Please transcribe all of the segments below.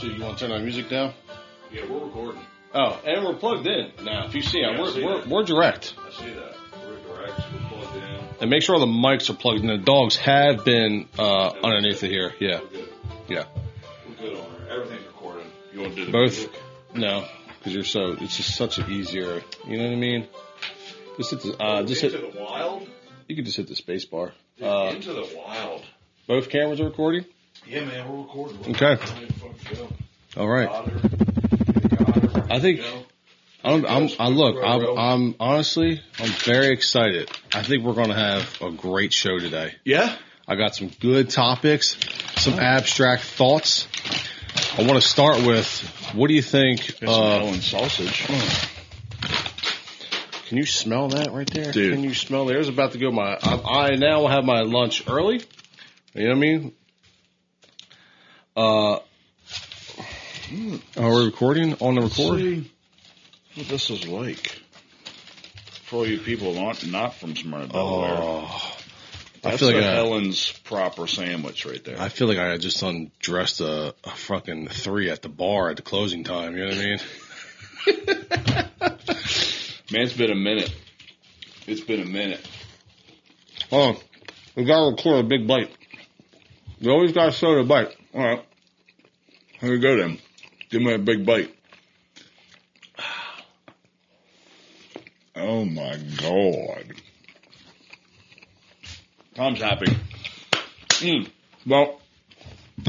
So you want to turn our music down? Yeah, we're recording. Oh, and we're plugged in now. If you see, Yeah, we're direct. I see that. We're direct. We're plugged in. And make sure all the mics are plugged in. The dogs have been underneath it here. Yeah. We're good. Yeah. We're good on there. Everything's recording. You want to do the Both? music? No, because it's just such an easier, you know what I mean? Just hit the, Into the wild? You can just hit the space bar. Into the wild. Both cameras are recording? Yeah, man, we're recording. Okay. All right. I think, I'm honestly, I'm very excited. I think we're going to have a great show today. Yeah? I got some good topics, some abstract thoughts. I want to start with, what do you think? Helen sausage. Can you smell that right there? Dude. Can you smell that? There's about to go I now will have my lunch early. You know what I mean? Are we recording on the record? See what this is like. For all you people not from Smyrna, Delaware. Oh, That's I feel like Helen's proper sandwich right there. I feel like I just undressed a fucking 3 at the bar at the closing time. You know what I mean? Man, it's been a minute. It's been a minute. Oh, we got to record a big bite. We always got to show the bite. All right. Here we go then. Give me a big bite. Oh my God. Tom's happy. Well,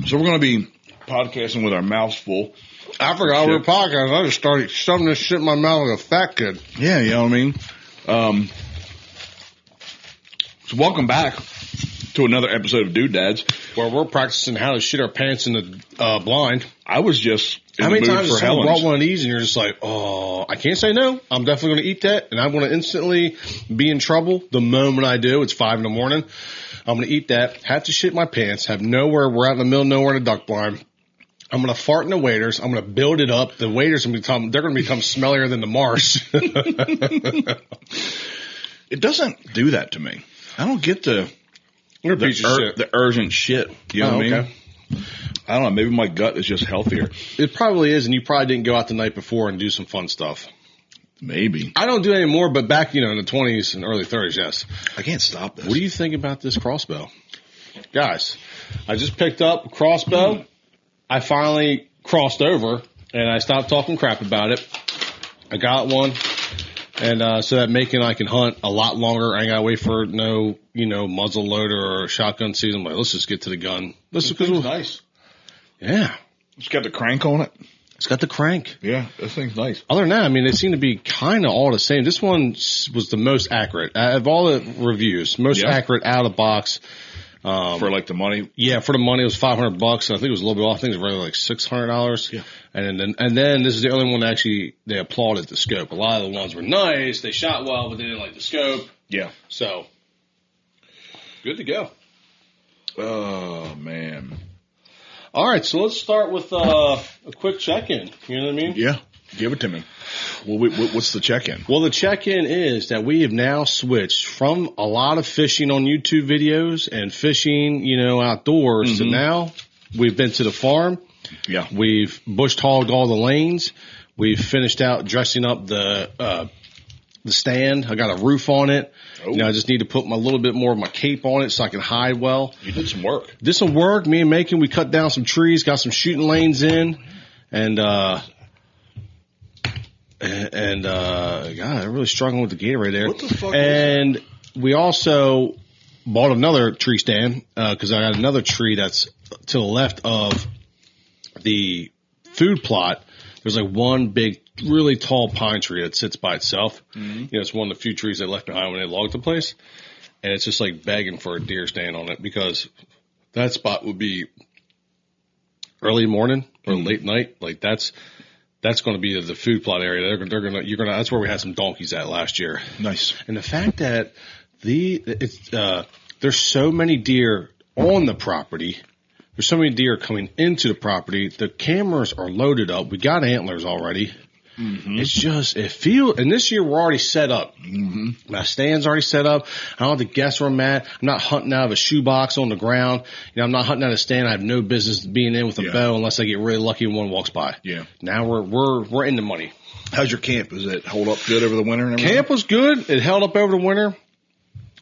so we're going to be podcasting with our mouths full. I forgot we were podcasting. I just started shoving this shit in my mouth like a fat kid. Yeah, you know what I mean? So welcome back to another episode of Dude Dads, where we're practicing how to shit our pants in the blind. I was just in how the many mood times for has someone Helen's. brought one of these and you're just like, oh, I can't say no. I'm definitely going to eat that, and I'm going to instantly be in trouble the moment I do. It's 5 a.m. I'm going to eat that, have to shit my pants, have nowhere. We're out in the middle of nowhere in a duck blind. I'm going to fart in the waiters. I'm going to build it up. The waiters they're going to become smellier than the marsh. It doesn't do that to me. I don't get the urgent shit. You know what I mean? I don't know. Maybe my gut is just healthier. It probably is, and you probably didn't go out the night before and do some fun stuff. Maybe. I don't do it anymore, but back, in the 20s and early 30s, yes. I can't stop this. What do you think about this crossbow? Guys, I just picked up a crossbow. I finally crossed over, and I stopped talking crap about it. I got one, and so that making I can hunt a lot longer. I ain't got to wait for no, muzzle loader or shotgun season. I'm like, let's just get to the gun. This thing's nice. Yeah. It's got the crank on it. It's got the crank. Yeah, this thing's nice. Other than that, they seem to be kind of all the same. This one was the most accurate. Out of all the reviews, most accurate out of the box. For like the money? Yeah, for the money, it was $500. And I think it was a little bit off. I think it was really like $600. Yeah. And then this is the only one that actually, they applauded the scope. A lot of the ones were nice. They shot well, but they didn't like the scope. Yeah. So, good to go. Oh, man. All right, so let's start with a quick check-in. You know what I mean? Yeah. Give it to me. Well, what's the check-in? Well, the check-in is that we have now switched from a lot of fishing on YouTube videos and fishing, outdoors to now we've been to the farm. Yeah. We've bush hogged all the lanes. We've finished out dressing up the stand. I got a roof on it. Oh. I just need to put a little bit more of my cape on it so I can hide well. You did some work. Did some work. Me and Macon, we cut down some trees, got some shooting lanes in, and God, I'm really struggling with the Gatorade there. What the fuck? And we also bought another tree stand because I got another tree that's to the left of the food plot. There's like one big, really tall pine tree that sits by itself. Mm-hmm. It's one of the few trees they left behind when they logged the place, and it's just like begging for a deer stand on it because that spot would be early morning or late night. Like that's going to be the food plot area. That's where we had some donkeys at last year. Nice. And the fact that there's so many deer on the property. There's so many deer coming into the property. The cameras are loaded up. We got antlers already. Mm-hmm. It's just, and this year we're already set up. Mm-hmm. My stand's already set up. I don't have to guess where I'm at. I'm not hunting out of a shoebox on the ground. I'm not hunting out of a stand. I have no business being in with a bow unless I get really lucky and one walks by. Yeah. Now we're in the money. How's your camp? Does it hold up good over the winter and everything? Camp was good. It held up over the winter.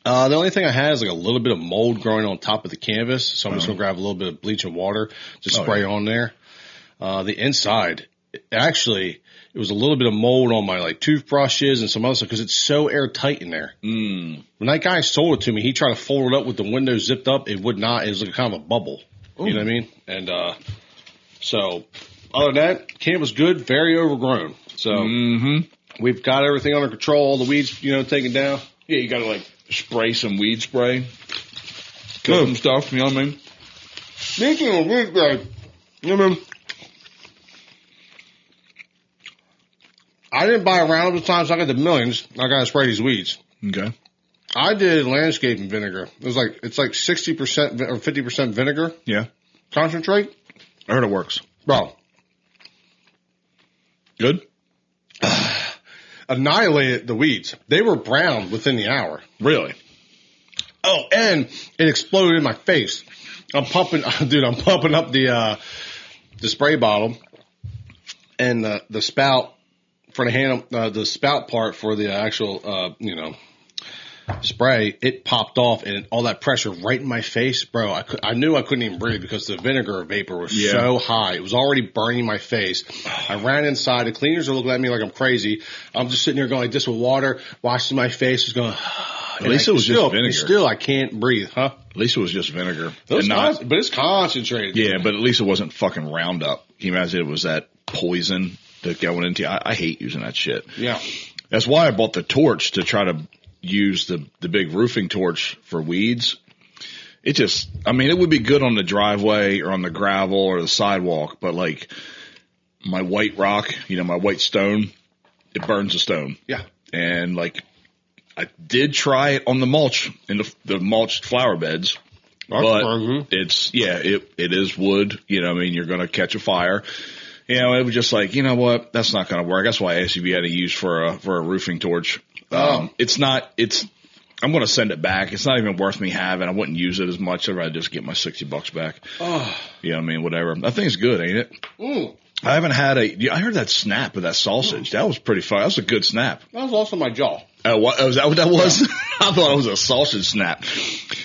The only thing I had is like a little bit of mold growing on top of the canvas. So I'm just going to grab a little bit of bleach and water, just spray on there. The inside, it was a little bit of mold on my like toothbrushes and some other stuff because it's so airtight in there. Mm. When that guy sold it to me, he tried to fold it up with the windows zipped up. It would not. It was like kind of a bubble. Ooh. You know what I mean? And so other than that, camp was good, very overgrown. So we've got everything under control, all the weeds, taken down. Yeah, you got to like spray some weed spray, kill some stuff, you know what I mean? Speaking of weed spray, you know what I mean? I didn't buy a round of the time, so I got the millions. I got to spray these weeds. Okay. I did landscaping vinegar. It's like 60% or 50% vinegar. Yeah. Concentrate. I heard it works. Bro. Good? Annihilated the weeds. They were brown within the hour. Really? Oh, and it exploded in my face. I'm pumping up the spray bottle and the spout for the handle, the spout part for the actual, spray. It popped off and all that pressure right in my face, bro. I knew I couldn't even breathe because the vinegar vapor was so high. It was already burning my face. I ran inside. The cleaners are looking at me like I'm crazy. I'm just sitting here going like this with water, washing my face, just going. At least it was just vinegar. Still, I can't breathe, huh? At least it was just vinegar. But it's concentrated. Yeah, but at least it wasn't fucking Roundup. Can you imagine it was that poison that going into you? I hate using that shit. Yeah. That's why I bought the torch to try to use the big roofing torch for weeds. It would be good on the driveway or on the gravel or the sidewalk, but like my white rock, my white stone, it burns the stone. Yeah. And like, I did try it on the mulch in the mulched flower beds, but it is wood. You're going to catch a fire. It was just like, you know what? That's not going to work. That's why I asked if you had to use for a roofing torch. I'm going to send it back. It's not even worth me having. I wouldn't use it as much. I'd rather just get my $60 back. Oh. Whatever. That thing's good, ain't it? Mm. I haven't had I heard that snap of that sausage. That was pretty fun. That was a good snap. That was also my jaw. Oh, what? Was that what that was? Yeah. I thought it was a sausage snap.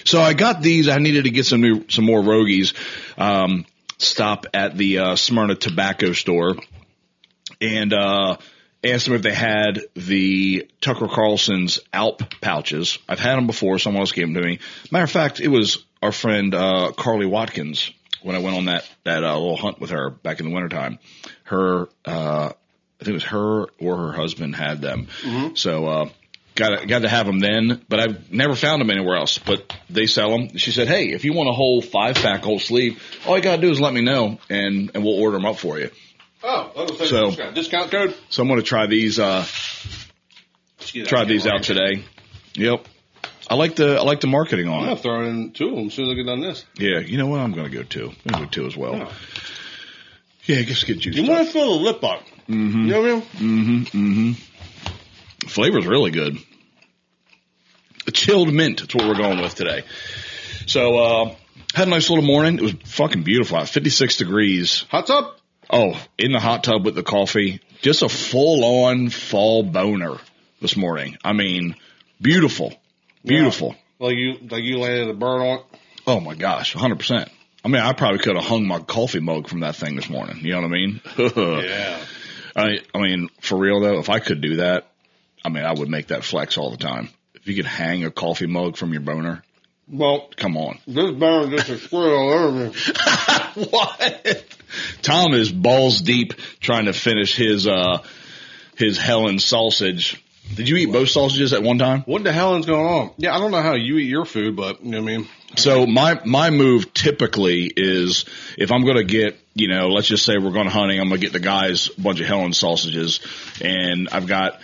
So I got these. I needed to get some more Rogies. Stop at the Smyrna Tobacco store and asked them if they had the Tucker Carlson's Alp pouches. I've had them before. Someone else gave them to me. Matter of fact, it was our friend Carly Watkins when I went on that little hunt with her back in the wintertime. I think it was her or her husband had them. Mm-hmm. So got to have them then, but I've never found them anywhere else. But they sell them. She said, "Hey, if you want a whole 5-pack, whole sleeve, all you got to do is let me know, and we'll order them up for you." Oh, so discount code. So I'm going to try these. Try these out today. Yep. I like the marketing on it. I'm going to throw in 2 of them as soon as I get done this. Yeah, you know what? I'm going to go 2. I'm going to go 2 as well. Yeah, just get juice. You want to fill the lip up. Mm-hmm. You know what I mean? Mm-hmm. Mm-hmm. Flavor's really good. A chilled mint. That's what we're going with today. So, had a nice little morning. It was fucking beautiful. 56 degrees. Hot tub? Oh, in the hot tub with the coffee. Just a full-on fall boner this morning. I mean, beautiful. Beautiful. Yeah. Like you landed a bird on it? Oh, my gosh, 100%. I mean, I probably could have hung my coffee mug from that thing this morning. You know what I mean? Yeah. I mean, for real, though, if I could do that, I mean, I would make that flex all the time. If you could hang a coffee mug from your boner. Well, come on. This boner just exploded all over me. What? Tom is balls deep trying to finish his Helen sausage. Did you eat both sausages at one time? What the hell is going on? Yeah, I don't know how you eat your food, but you know what I mean? So my move typically is if I'm going to get, let's just say we're going hunting, I'm going to get the guys a bunch of Helen sausages, and I've got,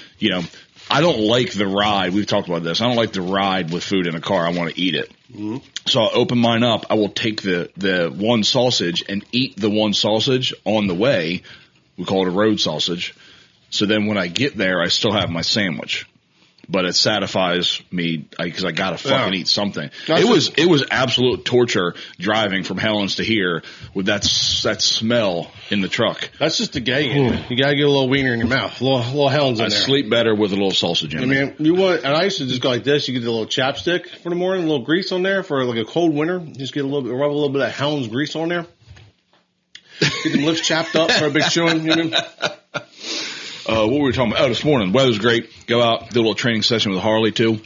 I don't like the ride. We've talked about this. I don't like the ride with food in a car. I want to eat it. Mm-hmm. So I'll open mine up. I will take the one sausage and eat the one sausage on the way. We call it a road sausage. So then when I get there, I still have my sandwich. But it satisfies me because I gotta fucking eat something. It was absolute torture driving from Helen's to here with that smell in the truck. That's just the gay in it. You gotta get a little wiener in your mouth, a little Helen's in there. I sleep better with a little sausage in there. I mean, and I used to just go like this. You get the little chapstick for the morning, a little grease on there for like a cold winter. Just get rub a little bit of Helen's grease on there. Get them lips chapped up for a big showing. You know? What were we talking about? Oh, this morning. Weather's great. Go out, do a little training session with Harley, too.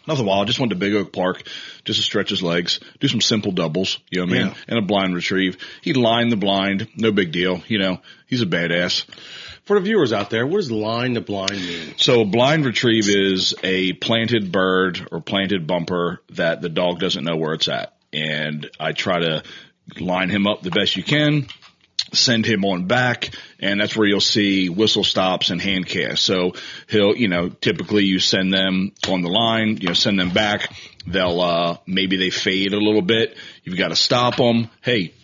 Nothing wild. Just went to Big Oak Park just to stretch his legs, do some simple doubles, you know what I mean, and a blind retrieve. He lined the blind. No big deal. You know, he's a badass. For the viewers out there, what does line the blind mean? So a blind retrieve is a planted bird or planted bumper that the dog doesn't know where it's at. And I try to line him up the best you can, send him on back, and that's where you'll see whistle stops and hand casts. So he'll, typically you send them on the line, send them back. They'll, maybe they fade a little bit. You've got to stop them. Hey,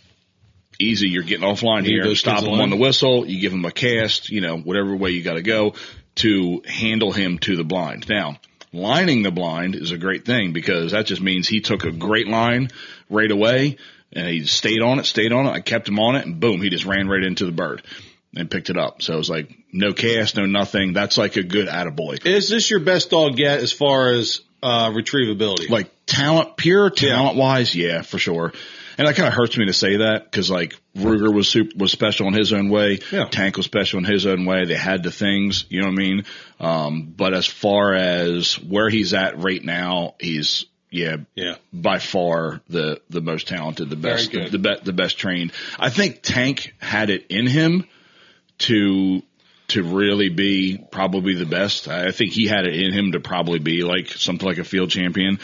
easy, you're getting offline here. Stop them on the whistle. You give them a cast, whatever way you got to go to handle him to the blind. Now, lining the blind is a great thing because that just means he took a great line right away. And he stayed on it. I kept him on it, and boom, he just ran right into the bird and picked it up. So it was like no cast, no nothing. That's like a good attaboy. Is this your best dog yet as far as retrievability? Like pure talent-wise, yeah, for sure. And that kind of hurts me to say that because like Ruger was special in his own way. Yeah. Tank was special in his own way. They had the things, you know what I mean? But as far as where he's at right now, he's by far the most talented, the best, the best trained. I think Tank had it in him to really be probably the best. I think he had it in him to probably be like something like a field champion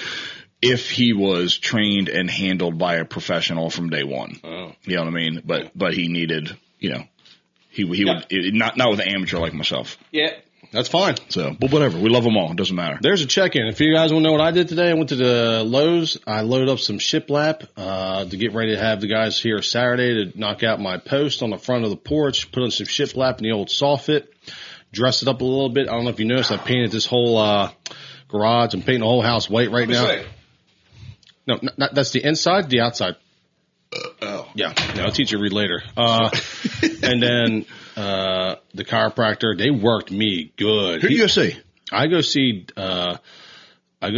if he was trained and handled by a professional from day one. Oh. You know what I mean? But he needed, he would not with an amateur like myself. Yeah. That's fine. So, but whatever. We love them all. It doesn't matter. There's a check-in. If you guys want to know what I did today, I went to the Lowe's. I loaded up some shiplap to get ready to have the guys here Saturday to knock out my post on the front of the porch, put on some shiplap in the old soffit, dress it up a little bit. I don't know if you noticed, I painted this whole garage. I'm painting the whole house white right now. No, that's the inside, the outside. Yeah, I'll teach you to read later. And then the chiropractor, they worked me good. Who do you go see? I go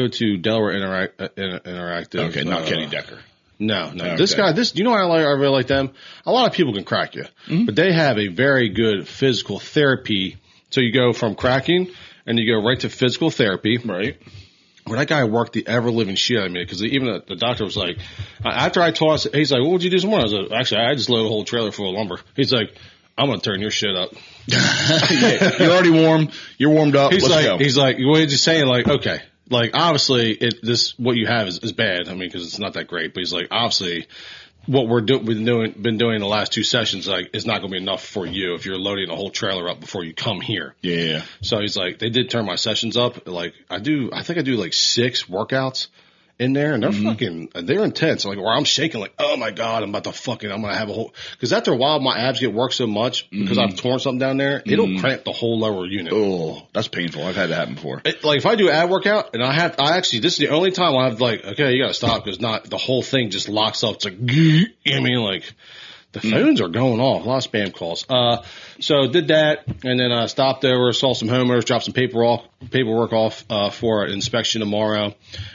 to Delaware Interactive. Okay, not Kenny Decker. No. Okay. This guy, you know what I really like them? A lot of people can crack you, but they have a very good physical therapy. So you go from cracking and you go right to physical therapy. Right. Well, that guy worked the ever-living shit out of me because even the doctor was like, after I told us, he's like, what would you do this morning? I was like, actually, I just loaded a whole trailer full of lumber. He's like, I'm going to turn your shit up. Yeah, you're already warm. You're warmed up. Let's go. He's like, what did you say? Like, okay. Like, obviously, what you have is bad. I mean, because it's not that great. But he's like, obviously, what we've been doing the last 2 sessions, like, is not going to be enough for you if you're loading a whole trailer up before you come here. Yeah. So he's like, they did turn my sessions up. Like, I think I do like 6 workouts in there, and they're intense. Like, where I'm shaking, like, oh my God, I'm going to have a whole, because after a while, my abs get worked so much because I've torn something down there, it'll cramp the whole lower unit. Oh, that's painful. I've had that happen before. Like, if I do an ab workout, and this is the only time I have, like, okay, you got to stop because the whole thing just locks up. It's like, you know what I mean? Like, the phones are going off. A lot of spam calls. So did that, and then stopped over, saw some homeowners, dropped some paperwork off for an inspection tomorrow,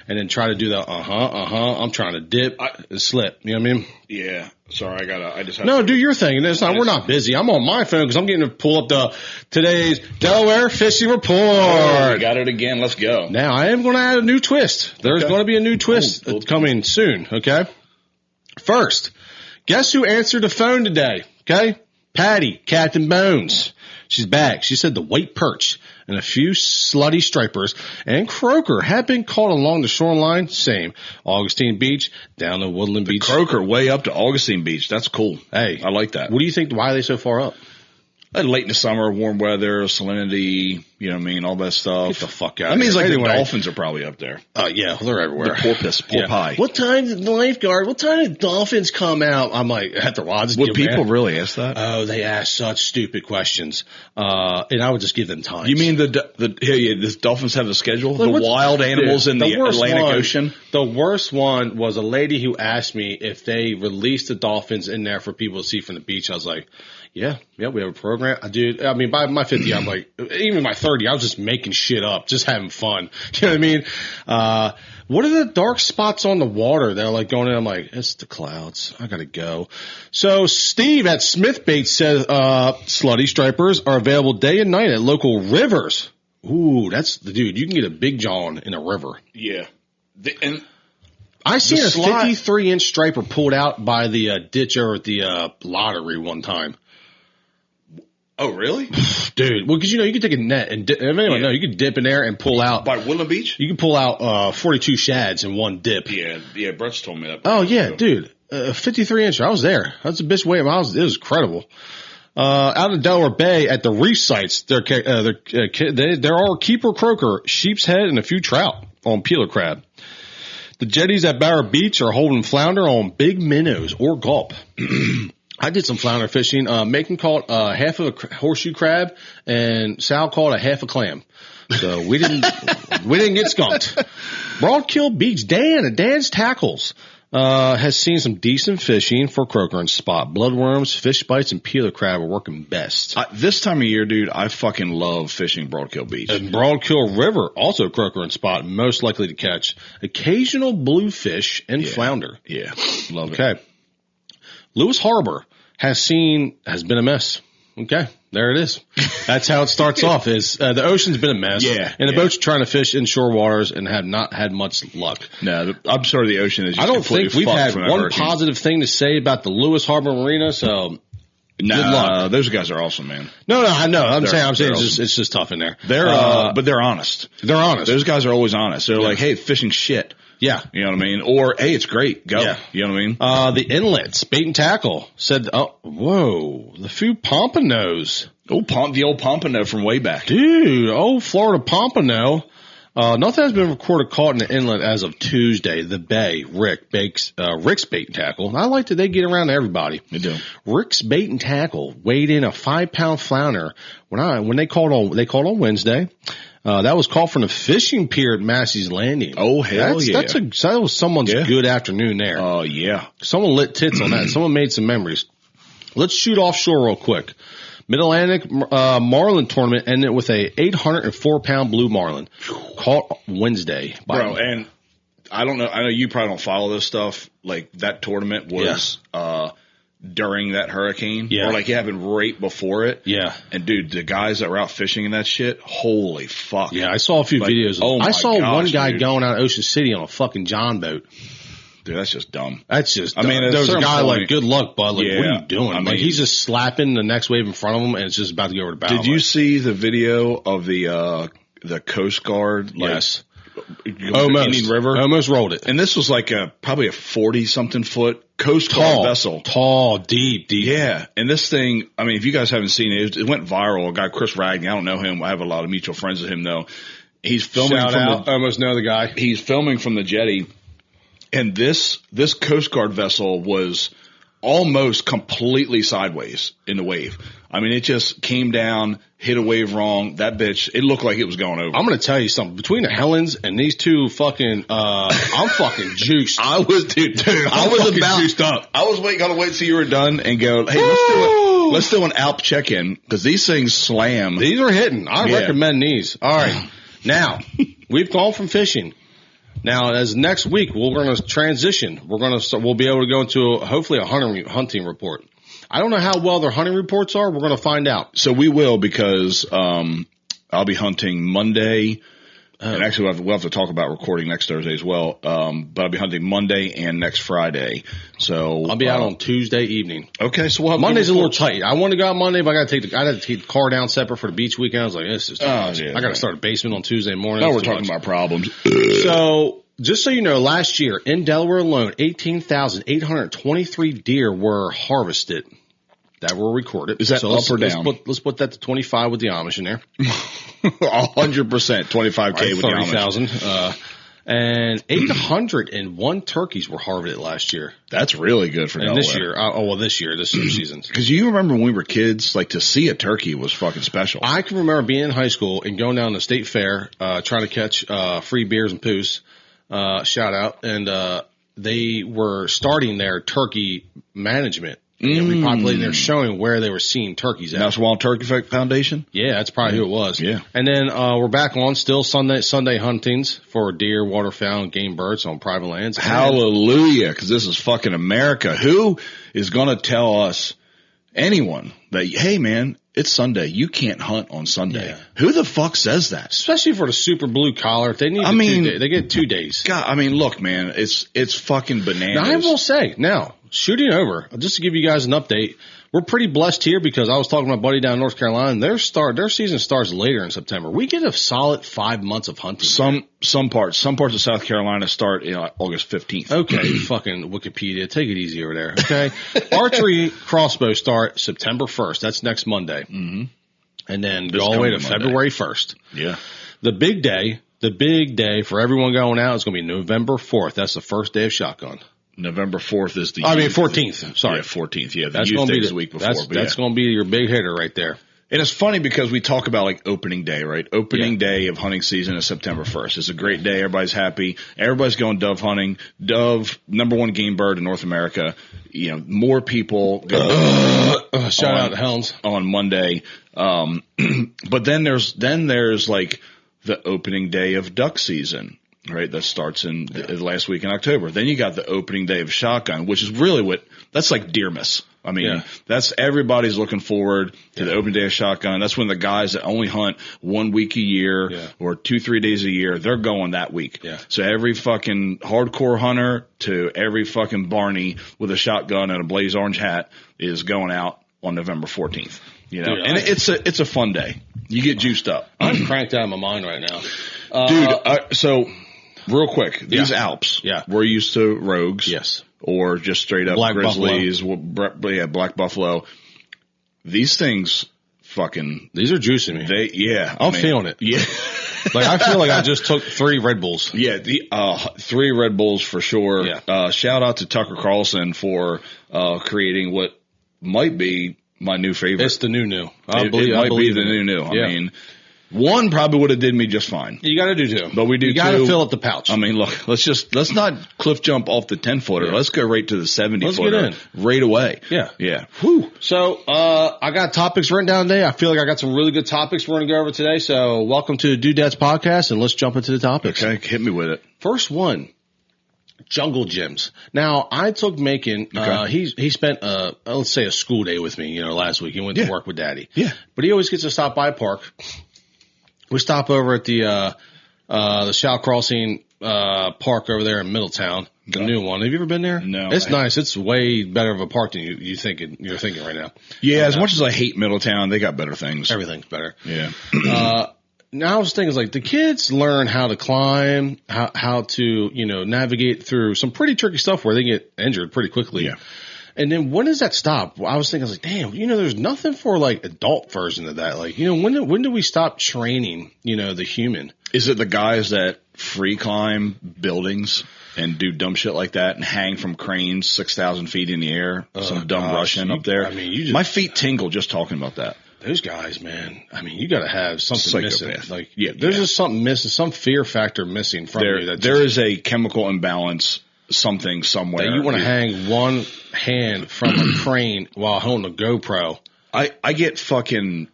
and then try to do the I'm trying to dip and slip. You know what I mean? Yeah. Sorry, I just have No, do your thing. We're not busy. I'm on my phone because I'm getting to pull up today's Delaware Fishing Report. Oh, got it again. Let's go. Now, I am going to add a new twist. There's going to be a new twist coming soon, okay? First, guess who answered the phone today? Okay? Patty, Captain Bones. She's back. She said the white perch and a few slutty stripers and croaker have been caught along the shoreline. Same. Augustine Beach, down to Woodland Beach. Croaker way up to Augustine Beach. That's cool. Hey. I like that. What do you think? Why are they so far up? Late in the summer, warm weather, salinity, you know what I mean, all that stuff. Get the fuck out That of means here. like Anyway. the dolphins are probably up there. Yeah, they're everywhere. The porpoise, porpoise. What time did the lifeguard, what time did dolphins come out? I'm like, at the rods. Would people really ask that? Oh, they ask such stupid questions. And I would just give them time. You mean the dolphins have a schedule? The wild animals in the Atlantic Ocean? The worst one was a lady who asked me if they released the dolphins in there for people to see from the beach. I was like, yeah, we have a program. Dude, I mean, by my 50, I'm like, even my 30, I was just making shit up, just having fun. You know what I mean? What are the dark spots on the water that are like going in? I'm like, it's the clouds. I gotta go. So Steve at Smith Baits says, slutty stripers are available day and night at local rivers. Ooh, that's the dude. You can get a big john in a river. Yeah. And I seen a 53-inch striper pulled out by the ditch over at the lottery one time. Oh, really? Dude, well, because, you can take a net and dip. If anyone know, you can dip in there and pull out. By Woodland Beach? You can pull out 42 shads in one dip. Yeah, Brett's told me that. Oh, yeah, dude. 53-inch. I was there. That's a bitch weight. It was incredible. Out of Delaware Bay at the reef sites, there are keeper croaker, sheep's head, and a few trout on peeler crab. The jetties at Bower Beach are holding flounder on big minnows or gulp. I did some flounder fishing. Macon caught half of a horseshoe crab, and Sal caught a half a clam. So we didn't get skunked. Broadkill Beach, Dan at Dan's Tackles has seen some decent fishing for croaker and spot. Bloodworms, fish bites, and peeler crab are working best. This time of year, dude, I fucking love fishing Broadkill Beach. And Broadkill River, also croaker and spot, most likely to catch. Occasional bluefish and flounder. Yeah, love it. Okay. Lewis Harbor has been a mess. Okay, there it is. That's how it starts off. Is the ocean's been a mess. Yeah, and the boats trying to fish inshore waters and have not had much luck. No, I'm sorry, the ocean is just I don't think we've had one hurricane. positive thing to say about the Lewis Harbor Marina. So good luck. Those guys are awesome, man. No, I know. I'm saying awesome. it's just tough in there. But they're honest. They're honest. Those guys are always honest. They're like, hey, fishing shit. Yeah. You know what I mean? Or, hey, it's great. Go. Yeah. You know what I mean? The Inlets, Bait and Tackle, said, the few pompanos. Oh, the old pompano from way back. Dude, old Florida pompano. Nothing has been recorded caught in the inlet as of Tuesday. The Bay, Rick's Bait and Tackle. I like that they get around to everybody. They do. Rick's Bait and Tackle weighed in a 5-pound flounder when they called on Wednesday. That was called from the fishing pier at Massey's Landing. Oh, hell yeah. That was someone's good afternoon there. Oh, yeah. Someone lit tits on that. Someone made some memories. Let's shoot offshore real quick. Mid-Atlantic Marlin tournament ended with a 804-pound blue marlin caught Wednesday. Bro, and I don't know. I know you probably don't follow this stuff. Like, that tournament was during that hurricane. Yeah. Or, like, it happened right before it. Yeah. And, dude, the guys that were out fishing in that shit, holy fuck. Yeah, I saw a few videos. I saw one guy going out of Ocean City on a fucking John boat. Dude, that's just dumb. That's just dumb. I mean, there was a guy like, good luck, bud. Like, what are you doing? I mean, like, he's just slapping the next wave in front of him, and it's just about to go over the bow. Did you see the video of the Coast Guard? Like, yes. Almost. River? Almost rolled it. And this was like probably a 40-something foot Coast Guard vessel. Tall, deep. Yeah. And this thing, I mean, if you guys haven't seen it, it went viral. A guy, Chris Ragney, I don't know him. I have a lot of mutual friends with him, though. He's filming almost know the guy. He's filming from the jetty. And this Coast Guard vessel was almost completely sideways in the wave. I mean, it just came down, hit a wave wrong. That bitch, it looked like it was going over. I'm going to tell you something. Between the Helens and these two fucking, I'm fucking juiced. I was juiced up. I was gonna wait till you were done and go, hey, let's do an Alp check-in because these things slam. These are hitting. I recommend these. All right. Now, we've gone from fishing. Now, as next week, we're going to transition. We'll be able to go into hopefully a hunting report. I don't know how well their hunting reports are. We're going to find out. So we will because I'll be hunting Monday. And actually, we'll have to talk about recording next Thursday as well. But I'll be hunting Monday and next Friday. So I'll be out on Tuesday evening. Okay, so we'll have Monday's a little tight. I want to go out Monday, but I got to take the car down separate for the beach weekend. I was like, this is too much. I got to start a basement on Tuesday morning. Now we're talking about problems. So just so you know, last year in Delaware alone, 18,823 deer were harvested. that were recorded. Is that up or down? Let's put that to 25 with the Amish in there. 100%, 25K with the Amish. 30,000. And 801 turkeys were harvested last year. That's really good for Delaware. This year, this season. Because you remember when we were kids, like to see a turkey was fucking special. I can remember being in high school and going down to the state fair, trying to catch free beers and poos. Shout out. And they were starting their turkey management. Repopulating. They're showing where they were seeing turkeys at. That's Wild Turkey Foundation? Yeah, that's probably who it was. Yeah. And then we're back on still Sunday huntings for deer, waterfowl, and game birds on private lands. Hallelujah, because this is fucking America. Who is going to tell us, anyone, that, hey, man, it's Sunday. You can't hunt on Sunday. Yeah. Who the fuck says that? Especially for the super blue collar. If they need they get 2 days. God, I mean, look, man, it's fucking bananas. Now, I will say, shooting over, just to give you guys an update, we're pretty blessed here because I was talking to my buddy down in North Carolina, and their season starts later in September. We get a solid 5 months of hunting. Some parts of South Carolina start August 15th. Okay, fucking Wikipedia, take it easy over there. Okay, archery crossbow start September 1st. That's next Monday, and then go all the way to February 1st. Yeah, the big day for everyone going out is going to be November 4th. That's the first day of shotgun. November 4th is 14th. Sorry. Yeah, 14th. Yeah, that's going to be the week before. That's going to be your big hitter right there. And it's funny because we talk about like opening day, right? Opening day of hunting season is September 1st. It's a great day. Everybody's happy. Everybody's going dove hunting. Dove, #1 game bird in North America. More people go shout out to Helen's on Monday. But then there's like the opening day of duck season. Right, that starts in the last week in October. Then you got the opening day of shotgun, which is really that's like Deermas. I mean, that's everybody's looking forward to the opening day of shotgun. That's when the guys that only hunt 1 week a year or 2-3 days a year, they're going that week. Yeah. So every fucking hardcore hunter to every fucking Barney with a shotgun and a blaze orange hat is going out on November 14th. Dude, and it's a fun day. You get juiced up. I'm cranked out of my mind right now. So real quick, these Alps, we're used to rogues. Yes. Or just straight up Black grizzlies, Black Buffalo. These things these are juicing me. I'm feeling it. Yeah. Like I feel like I just took 3 Red Bulls. Yeah, 3 Red Bulls for sure. Yeah. Shout out to Tucker Carlson for creating what might be my new favorite. It's the new. It might be the new. Yeah. I mean, one probably would have did me just fine. You got to do 2. But we do 2. You got to fill up the pouch. I mean, look, let's not cliff jump off the 10-footer. Yeah. Let's go right to the 70-footer. Let's get in. Right away. Yeah. Yeah. Whew. So, I got topics written down today. I feel like I got some really good topics we're going to go over today. So welcome to the Dudettes podcast and let's jump into the topics. Okay. Hit me with it. First one. Jungle gyms. Now, I took Macon. He spent let's say a school day with me, last week. He went to work with Daddy. Yeah. But he always gets to stop by a park. We stop over at the Tucker Carlson park over there in Middletown, the new one. Have you ever been there? No. It's nice. It's way better of a park than you're thinking right now. Yeah, as much as I hate Middletown, they got better things. Everything's better. Yeah. Now I was thinking, like, the kids learn how to climb, how to, navigate through some pretty tricky stuff where they get injured pretty quickly. Yeah. And then when does that stop? I was thinking, damn, there's nothing for like adult version of that. Like, when do we stop training, the human? Is it the guys that free climb buildings and do dumb shit like that and hang from cranes 6,000 feet in the air? Some dumb Russian up there. I mean, my feet tingle just talking about that. Those guys, man. I mean, you got to have something missing. Like, there's just something missing, some fear factor missing from you. There is a chemical imbalance. Something somewhere that you want to hang one hand from a crane while holding a GoPro. I get fucking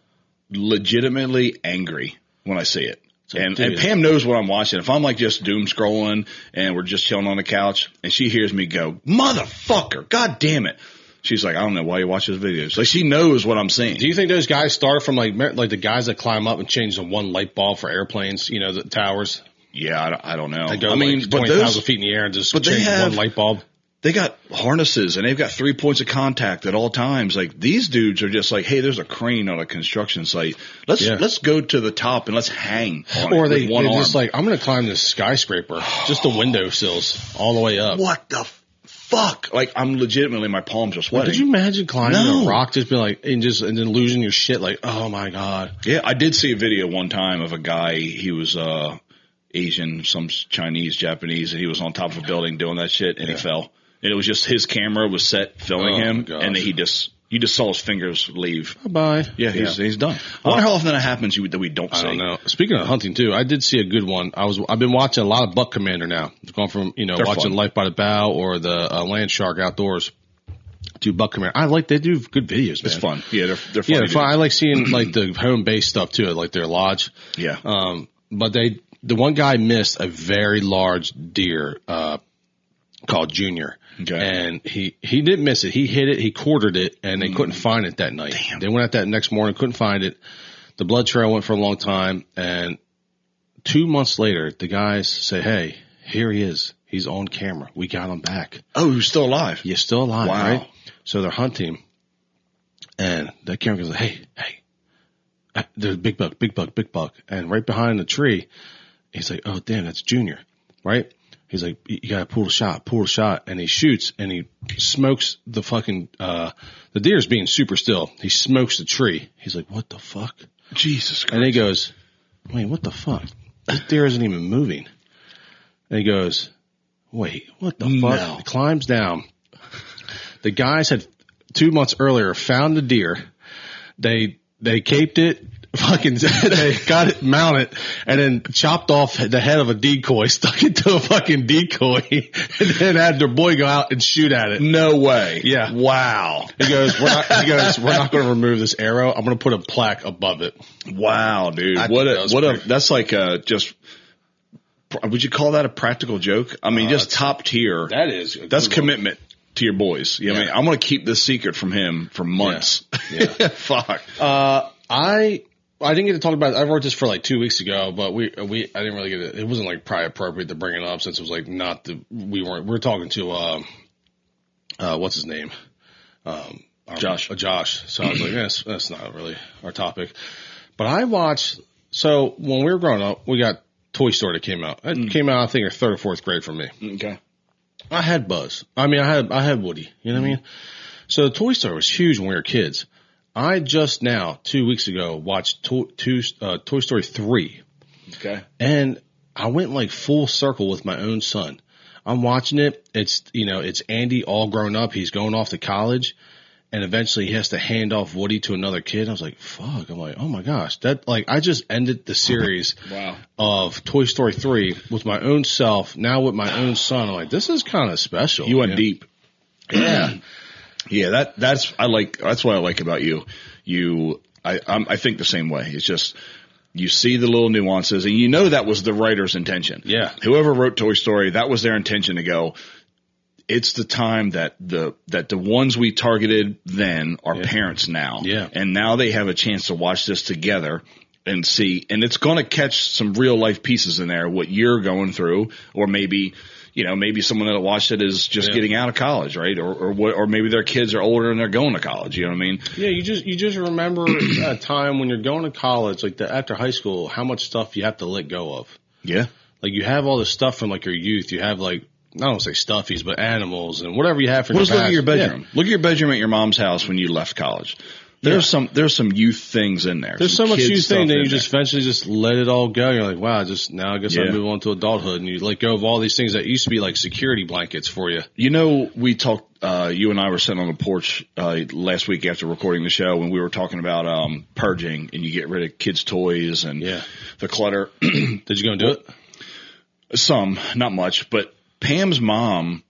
legitimately angry when I see it. And Pam knows what I'm watching. If I'm like just doom scrolling and we're just chilling on the couch and she hears me go, motherfucker, God damn it. She's like, I don't know why you watch those videos. Like, she knows what I'm saying. Do you think those guys start from like the guys that climb up and change the one light bulb for airplanes, the towers? Yeah, I don't know. They go 20,000 feet in the air and just change one light bulb. They got harnesses and they've got 3 points of contact at all times. Like, these dudes are just like, hey, there's a crane on a construction site. Let's go to the top and let's hang on or it they're with just like, I'm going to climb this skyscraper, just the window sills all the way up. What the fuck. Like, I'm legitimately, my palms are sweating. Did you imagine climbing a rock, just be like, and then losing your shit? Like, oh my God. Yeah, I did see a video one time of a guy. He was Asian, some Chinese, Japanese, and he was on top of a building doing that shit, and he fell. And it was just his camera was set filming him, and then you just saw his fingers leave. Bye. Yeah, he's done. I wonder how often that happens that we don't see. I don't know. Speaking of hunting too, I did see a good one. I've been watching a lot of Buck Commander now. It's gone from watching Life by the Bow or the Land Shark Outdoors to Buck Commander. They do good videos, man. It's fun. Yeah, they're fun. Yeah, they're fun. I like seeing like the home base stuff too, like their lodge. Yeah. But the one guy missed a very large deer called Junior. Okay. And he didn't miss it. He hit it. He quartered it, and they couldn't find it that night. Damn. They went out that next morning, couldn't find it. The blood trail went for a long time, and 2 months later, the guys say, "Hey, here he is. He's on camera. We got him back." Oh, he was still alive. He's still alive, wow. right? So they're hunting, and the camera goes, "Hey, there's a big buck," and right behind the tree, he's like, "Oh, damn, that's Junior," right? He's like, "You gotta pull the shot," and he shoots and he smokes the fucking, the deer's being super still. He smokes the tree. He's like, "What the fuck?" Jesus Christ. And he goes, "Wait, what the fuck? This deer isn't even moving." And he goes, "Wait, what the fuck?" No. He climbs down. The guys had 2 months earlier found the deer. They caped it. They got it mounted and then chopped off the head of a decoy, stuck it to a fucking decoy, and then had their boy go out and shoot at it. No way. Yeah. Wow. He goes, we're not going to remove this arrow. I'm going to put a plaque above it. Wow, dude. That's like would you call that a practical joke? I mean, just top tier. That's commitment to your boys. You know what I mean? I'm going to keep this secret from him for months. Yeah. Fuck. I didn't get to talk about it. I wrote this for like 2 weeks ago, but I didn't really get it. It wasn't like probably appropriate to bring it up since it was like we were talking to, what's his name? Josh. Josh. So I was like, that's not really our topic. But so when we were growing up, we got Toy Story that came out. It came out, I think, in third or fourth grade for me. Okay. I had Buzz. I mean, I had Woody. You know what I mean? So Toy Story was huge when we were kids. I just now, 2 weeks ago, watched Toy Story 3. Okay. And I went like full circle with my own son. I'm watching it. It's Andy all grown up. He's going off to college. And eventually he has to hand off Woody to another kid. I was like, fuck. I'm like, oh my gosh. I just ended the series of Toy Story 3 with my own self. Now with my own son. I'm like, this is kind of special. You went deep. Yeah. Yeah, that's what I like about you. I think the same way. It's just you see the little nuances, and that was the writer's intention. Yeah, whoever wrote Toy Story, that was their intention to go. It's the time that the ones we targeted then are parents now. Yeah, and now they have a chance to watch this together and see, and it's going to catch some real life pieces in there. What you're going through, or maybe. Maybe someone that watched it is just getting out of college, right? Or maybe their kids are older and they're going to college. You know what I mean? Yeah, you just remember a time when you're going to college, like after high school, how much stuff you have to let go of. Yeah. Like you have all this stuff from like your youth. You have like, I don't want to say stuffies, but animals and whatever you have from your past. Look at your bedroom. Yeah. Look at your bedroom at your mom's house when you left college. There's some youth things in there. There's so much youth thing that you just eventually just let it all go. You're like, wow, now I guess I move on to adulthood, and you let go of all these things that used to be like security blankets for you. We talked. You and I were sitting on the porch last week after recording the show, and we were talking about purging, and you get rid of kids' toys and the clutter. Did you go and do it? Some, not much, but Pam's mom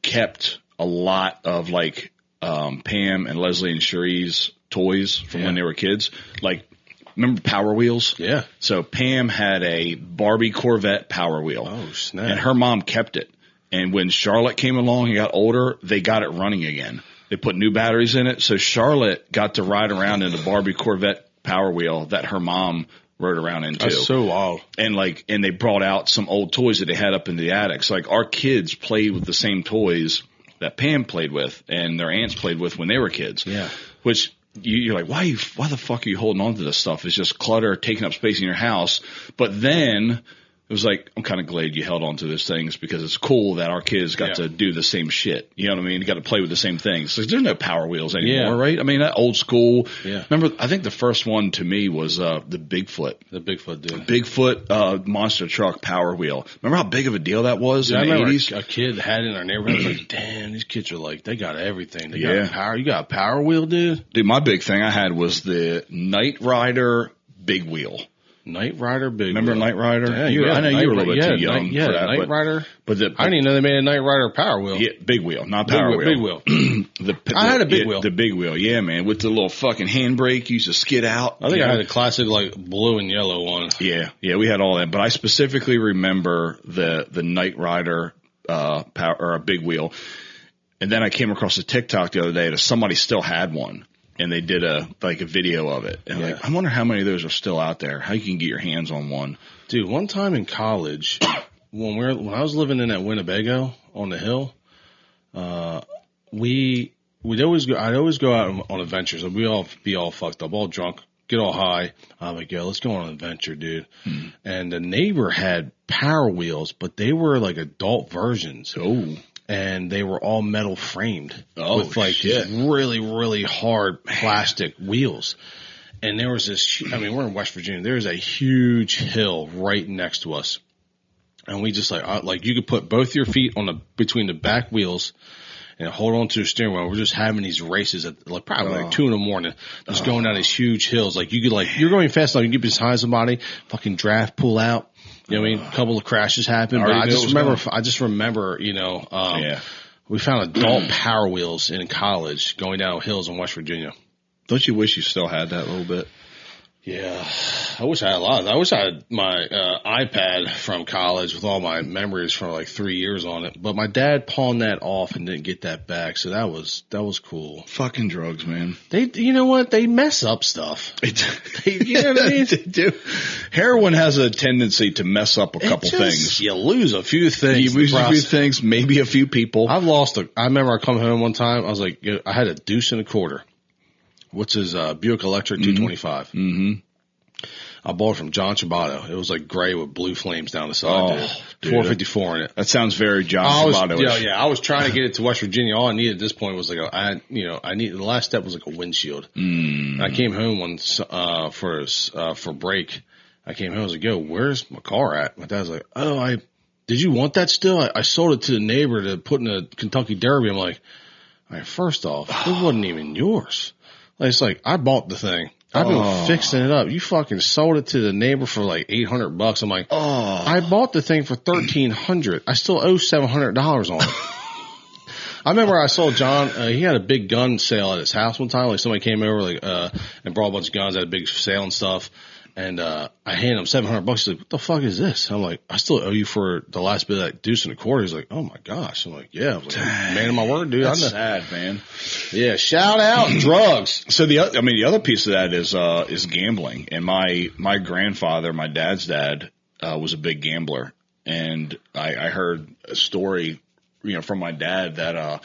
kept a lot of like Pam and Leslie and Cherie's toys from when they were kids. Like, remember Power Wheels? Yeah. So Pam had a Barbie Corvette Power Wheel. Oh, snap. And her mom kept it. And when Charlotte came along and got older, they got it running again. They put new batteries in it. So Charlotte got to ride around in the Barbie Corvette Power Wheel that her mom rode around into. That's so wild. And they brought out some old toys that they had up in the attic. So like our kids played with the same toys that Pam played with and their aunts played with when they were kids. Yeah. Which you're like, why the fuck are you holding on to this stuff? It's just clutter, taking up space in your house. But then it was like, I'm kind of glad you held on to those things because it's cool that our kids got to do the same shit. You know what I mean? You got to play with the same things. So there's no Power Wheels anymore, right? I mean, that old school. Yeah. Remember, I think the first one to me was the Bigfoot. The Bigfoot, dude. Bigfoot monster truck Power Wheel. Remember how big of a deal that was in the 80s? A kid had it in our neighborhood. I was like, damn, these kids are like, they got everything. They got power. You got a Power Wheel, dude? Dude, my big thing I had was the Knight Rider Big Wheel. Knight Rider Big Remember Wheel. Knight Rider? Yeah, I know you were a little bit too young for that. Knight Rider. But I didn't even know they made a Knight Rider Power Wheel. Yeah, Big Wheel, not Power Wheel. Big Wheel. I had a Big Wheel. The Big Wheel, yeah, man, with the little fucking handbrake you used to skid out. I think I had a classic like blue and yellow one. Yeah, we had all that. But I specifically remember the Knight Rider power or a Big Wheel. And then I came across a TikTok the other day that somebody still had one. And they did a video of it. And like, I wonder how many of those are still out there. How you can get your hands on one. Dude, one time in college, when I was living in that Winnebago on the hill, I'd always go out on adventures. We'd all be all fucked up, all drunk, get all high. I'm like, yo, let's go on an adventure, dude. And the neighbor had Power Wheels, but they were like adult versions. Oh. And they were all metal framed with like really, really hard plastic wheels. And there was this, I mean, we're in West Virginia. There's a huge hill right next to us. And we just like you could put both your feet between the back wheels and hold on to the steering wheel. We're just having these races at probably like 2 a.m, just going down these huge hills. Like you could you're going fast enough. You can get behind somebody, fucking draft, pull out. You know what I mean? A couple of crashes happened, but I just remember, we found adult Power Wheels in college going down hills in West Virginia. Don't you wish you still had that a little bit? Yeah. I wish I had a lot of that. I wish I had my iPad from college with all my memories from like 3 years on it. But my dad pawned that off and didn't get that back, so that was cool. Fucking drugs, man. You know what? They mess up stuff. You know what I mean? They do. Heroin has a tendency to mess up a couple things. You lose a few things. You lose a few things, maybe a few people. I remember I come home one time, I was like, I had a deuce and a quarter. What's his Buick Electric 225? Mm-hmm. I bought it from John Ciabato. It was like gray with blue flames down the side. Dude. 454 in it. That sounds very John Ciabato-ish. Yeah. I was trying to get it to West Virginia. All I needed at this point was the last step was like a windshield. And I came home once for break. I came home. I was like, yo, where's my car at? My dad was like, did you want that still? I sold it to the neighbor to put in a Kentucky Derby. I'm like, all right, first off, it wasn't even yours. It's like, I bought the thing. I've been fixing it up. You fucking sold it to the neighbor for like $800. I'm like, I bought the thing for $1,300. I still owe $700 on it. I remember I saw John, he had a big gun sale at his house one time. Like somebody came over, and brought a bunch of guns at a big sale and stuff. And, I handed him $700. He's like, what the fuck is this? I'm like, I still owe you for the last bit of that deuce and a quarter. He's like, oh my gosh. I'm like, yeah. I was like, man of my word, dude. That's sad, man. Yeah. Shout out drugs. So the other piece of that is gambling. And my grandfather, my dad's dad, was a big gambler. And I heard a story, from my dad that,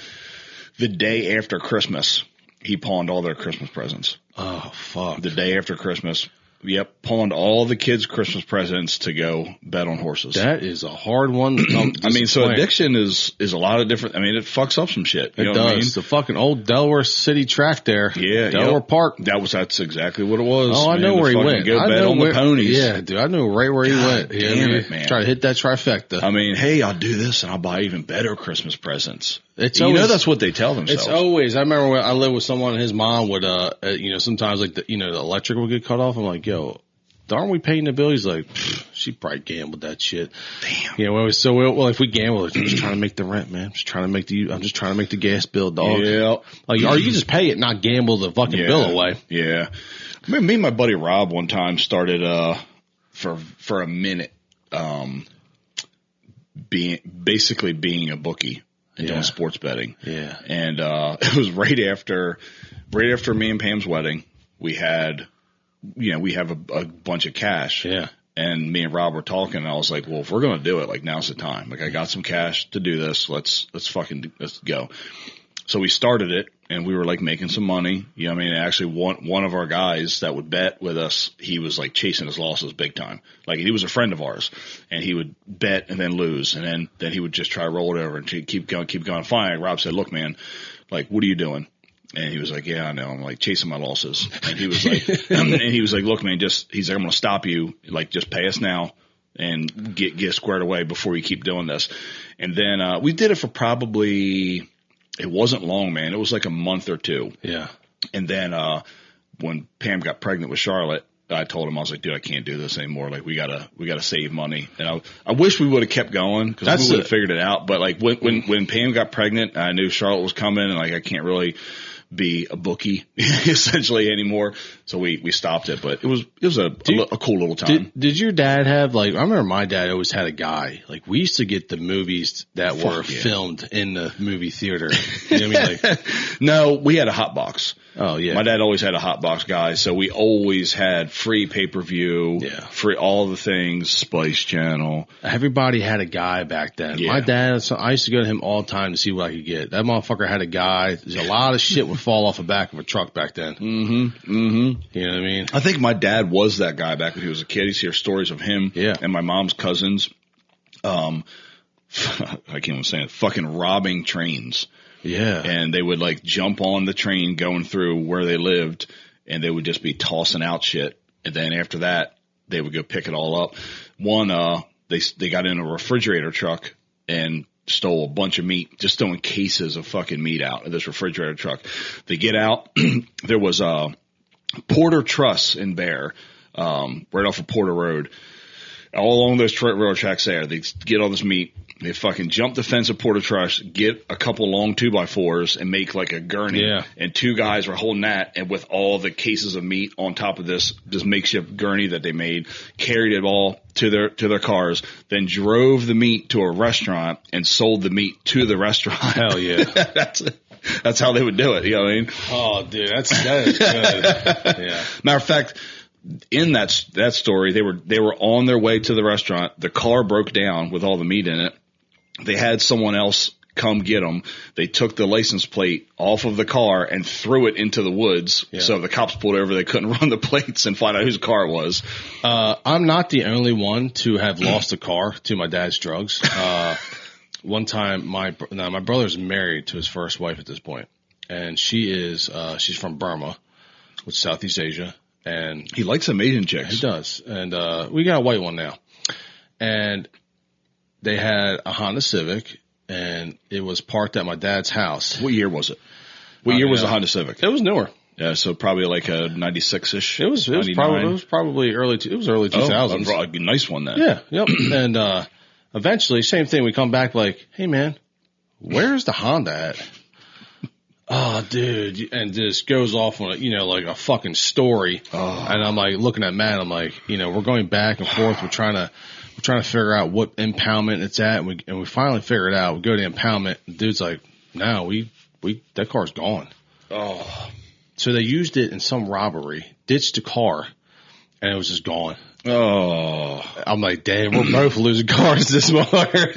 the day after Christmas, he pawned all their Christmas presents. Oh, fuck. The day after Christmas. Yep, pawned all the kids' Christmas presents to go bet on horses. That is a hard one. So addiction is a lot of different. It fucks up some shit. It does. What I mean? The fucking old Delaware City track there. Yeah, Delaware Park. That's exactly what it was. Oh, I know where he went. Go bet on the ponies. Yeah, dude, I know right where he went. Damn it, man! Try to hit that trifecta. Hey, I'll do this and I'll buy even better Christmas presents. It's always, that's what they tell themselves. It's always. I remember when I lived with someone, and his mom would, sometimes like the electric would get cut off. I'm like, yo. Aren't we paying the bill? He's like, she probably gambled that shit. Damn. If we gamble, I'm just trying to make the rent, man. I'm just trying to make the gas bill, dog. Yeah. Or you just pay it, not gamble the fucking bill away. Yeah. Me and my buddy Rob one time started, for a minute, being a bookie and doing sports betting. Yeah. And, it was right after me and Pam's wedding. We had, we have a bunch of cash. Yeah. And me and Rob were talking, and I was like, well, if we're going to do it, now's the time. I got some cash to do this. Let's go. So we started it, and we were like making some money. You know what I mean? Actually, one of our guys that would bet with us, he was like chasing his losses big time. Like he was a friend of ours, and he would bet and then lose, and then he would just try to roll it over and keep going. Finally, Rob said, "Look, man, like what are you doing?" And he was like, "Yeah, I know. I'm like chasing my losses." And he was like, "Look, man, he's like, I'm going to stop you. Like, just pay us now and get squared away before you keep doing this." And then we did it for probably. It wasn't long, man. It was like a month or two. Yeah. And then when Pam got pregnant with Charlotte, I told him, I was like, dude, I can't do this anymore. Like, we gotta save money. And I wish we would have kept going because we would have figured it out. But like when Pam got pregnant, I knew Charlotte was coming, and like I can't really be a bookie essentially anymore. So we stopped it, but it was a cool little time. Did your dad have like, I remember my dad always had a guy, like we used to get the movies that were filmed in the movie theater. You know what I mean? Like, no, we had a hot box. Oh yeah. My dad always had a hot box guy. So we always had free pay-per-view, free all the things, Spice Channel. Everybody had a guy back then. Yeah. My dad, I used to go to him all the time to see what I could get. That motherfucker had a guy. There's a lot of shit would fall off the back of a truck back then. Mm-hmm. Mm-hmm. You know what I mean? I think my dad was that guy back when he was a kid. He's hear stories of him and my mom's cousins. I can't even say it. Fucking robbing trains. Yeah. And they would like jump on the train going through where they lived, and they would just be tossing out shit. And then after that, they would go pick it all up. One, they got in a refrigerator truck and stole a bunch of meat, just throwing cases of fucking meat out of this refrigerator truck. They get out. There was a Porter Truss in Bear, right off of Porter Road. All along those railroad tracks there, they get all this meat. They fucking jump the fence of Porter Truss, get a couple long 2x4s, and make like a gurney. Yeah. And two guys were holding that, and with all the cases of meat on top of this makeshift gurney that they made, carried it all to their cars, then drove the meat to a restaurant and sold the meat to the restaurant. Hell yeah. That's how they would do it. You know what I mean? Oh, dude, that is good. Yeah. Matter of fact, in that story, they were on their way to the restaurant. The car broke down with all the meat in it. They had someone else come get them. They took the license plate off of the car and threw it into the woods. Yeah. So if the cops pulled over, they couldn't run the plates and find out whose car it was. I'm not the only one to have lost a car to my dad's drugs. One time, my brother's married to his first wife at this point, and she's from Burma, which is Southeast Asia. And he likes some Asian chicks. He does. And we got a white one now. And they had a Honda Civic, and it was parked at my dad's house. What year was it? What year was the Honda Civic? It was newer. Yeah, so probably like a 96-ish. It was probably early 2000s. Oh, a nice one then. Yeah, yep. And eventually, same thing. We come back like, hey man, where's the Honda at? Oh, dude, and just goes off on like a fucking story. Oh. And I'm like looking at Matt. I'm like, we're going back and forth. We're trying to figure out what impoundment it's at, and we finally figure it out. We go to the impoundment. The dude's like, no, that car's gone. Oh, so they used it in some robbery, ditched the car, and it was just gone. Oh, I'm like, damn, we're both losing cars this morning.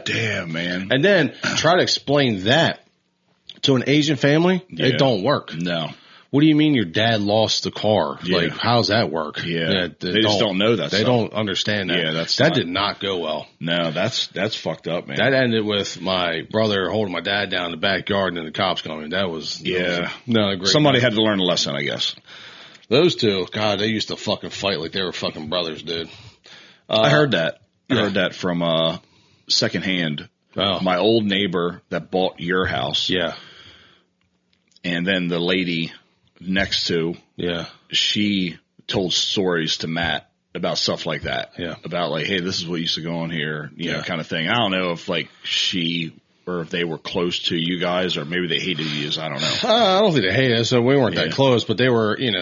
Damn, man. And then try to explain that to an Asian family, it don't work. No. What do you mean your dad lost the car? Yeah. Like, how's that work? Yeah. They just don't know that. They don't understand that. Yeah, that did not go well. No, that's fucked up, man. That ended with my brother holding my dad down in the backyard and the cops coming. That was not a great. Somebody had to learn a lesson, I guess. Those two, God, they used to fucking fight like they were fucking brothers, dude. I heard that. I heard that from secondhand. Oh. My old neighbor that bought your house. Yeah. And then the lady next to, she told stories to Matt about stuff like that. Yeah. About like, hey, this is what used to go on here, you know, kind of thing. I don't know if like she or if they were close to you guys or maybe they hated you. I don't know. I don't think they hated us. So we weren't that close, but they were, they're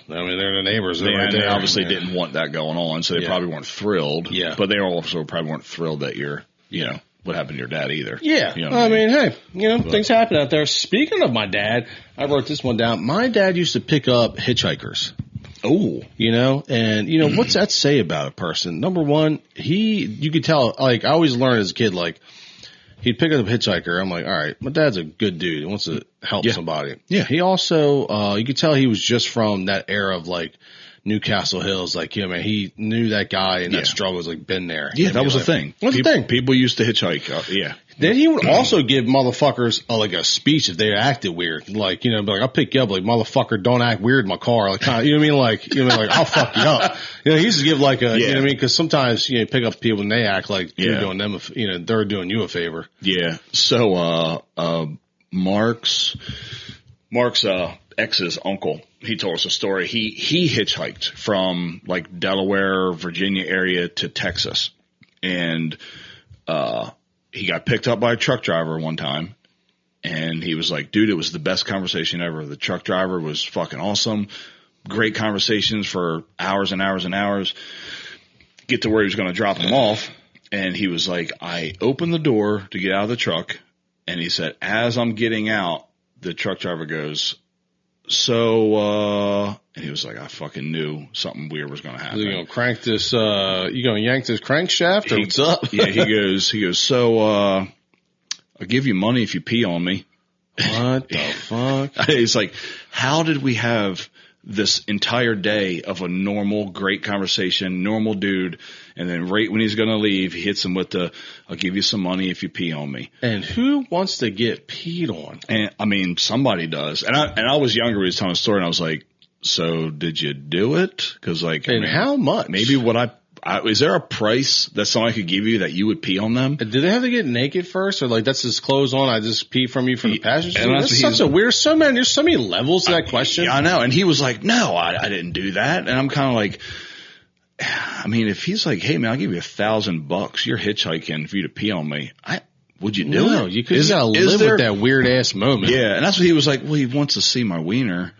the neighbors. They obviously didn't want that going on. So they probably weren't thrilled. Yeah. But they also probably weren't thrilled that you're, what happened to your dad either. Yeah. I mean, hey, things happen out there. Speaking of my dad, I wrote this one down. My dad used to pick up hitchhikers. Oh. And what's that say about a person? Number one, you could tell, like, I always learned as a kid, like, he'd pick up a hitchhiker. I'm like, all right, my dad's a good dude. He wants to help somebody. Yeah. He also, you could tell he was just from that era of like Newcastle Hills. Like, yeah, man, he knew that guy and that struggle was like been there. Yeah, that was like, the thing. What's the thing? People used to hitchhike. Yeah. Then he would also give motherfuckers like a speech if they acted weird. Like, you know, be like, I'll pick you up. Like, motherfucker, don't act weird in my car. Like, kind of, you know what I mean? Like, you know, like, I'll fuck you up. You know, he used to give like a, you know what I mean? Cause sometimes, you know, pick up people and they act like you're doing them, you know, they're doing you a favor. Yeah. So, Mark's ex's uncle, he told us a story. He hitchhiked from like Delaware, Virginia area to Texas. And, he got picked up by a truck driver one time, and he was like, dude, it was the best conversation ever. The truck driver was fucking awesome. Great conversations for hours and hours and hours. Get to where he was going to drop him off, and he was like, I opened the door to get out of the truck, and he said, as I'm getting out, the truck driver goes, and he was like, I fucking knew something weird was going to happen. You going to crank this, you going to yank this crankshaft or what's up? Yeah, he goes, so, I'll give you money if you pee on me. What the fuck? It's like, how did we have this entire day of a normal, great conversation, normal dude, and then right when he's going to leave, he hits him with I'll give you some money if you pee on me. And who wants to get peed on? And I mean, somebody does. And I was younger when he was telling a story, and I was like, so did you do it? Cause like, and how much? Maybe is there a price that somebody could give you that you would pee on them? Do they have to get naked first, or like that's his clothes on? I just pee from you from the passenger seat. That's such a weird. There's so many levels to that question. Yeah, I know. And he was like, "No, I didn't do that." And I'm kind of like, I mean, if he's like, "Hey man, I'll give you $1,000. You're hitchhiking for you to pee on me," would you do it? No, you gotta live with that weird ass moment. Yeah, and that's what he was like. Well, he wants to see my wiener.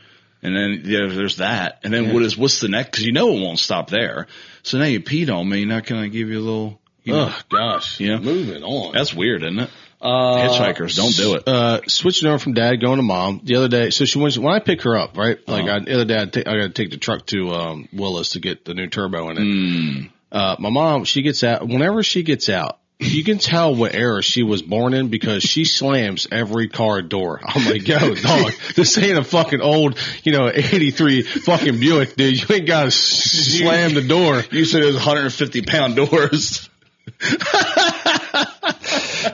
And then there's that. And then what's the next? Because you know it won't stop there. So now you peed on me. Now can I give you a little? Oh gosh. Yeah. Moving on. That's weird, isn't it? Hitchhikers don't do it. Switching over from dad going to mom the other day. So when I pick her up, right? Like the other day, I got to take the truck to Willis to get the new turbo in it. My mom, she gets out. Whenever she gets out, you can tell what era she was born in because she slams every car door. I'm like, yo, dog, this ain't a fucking old, 83 fucking Buick, dude. You ain't got to slam the door. You said it was 150-pound doors.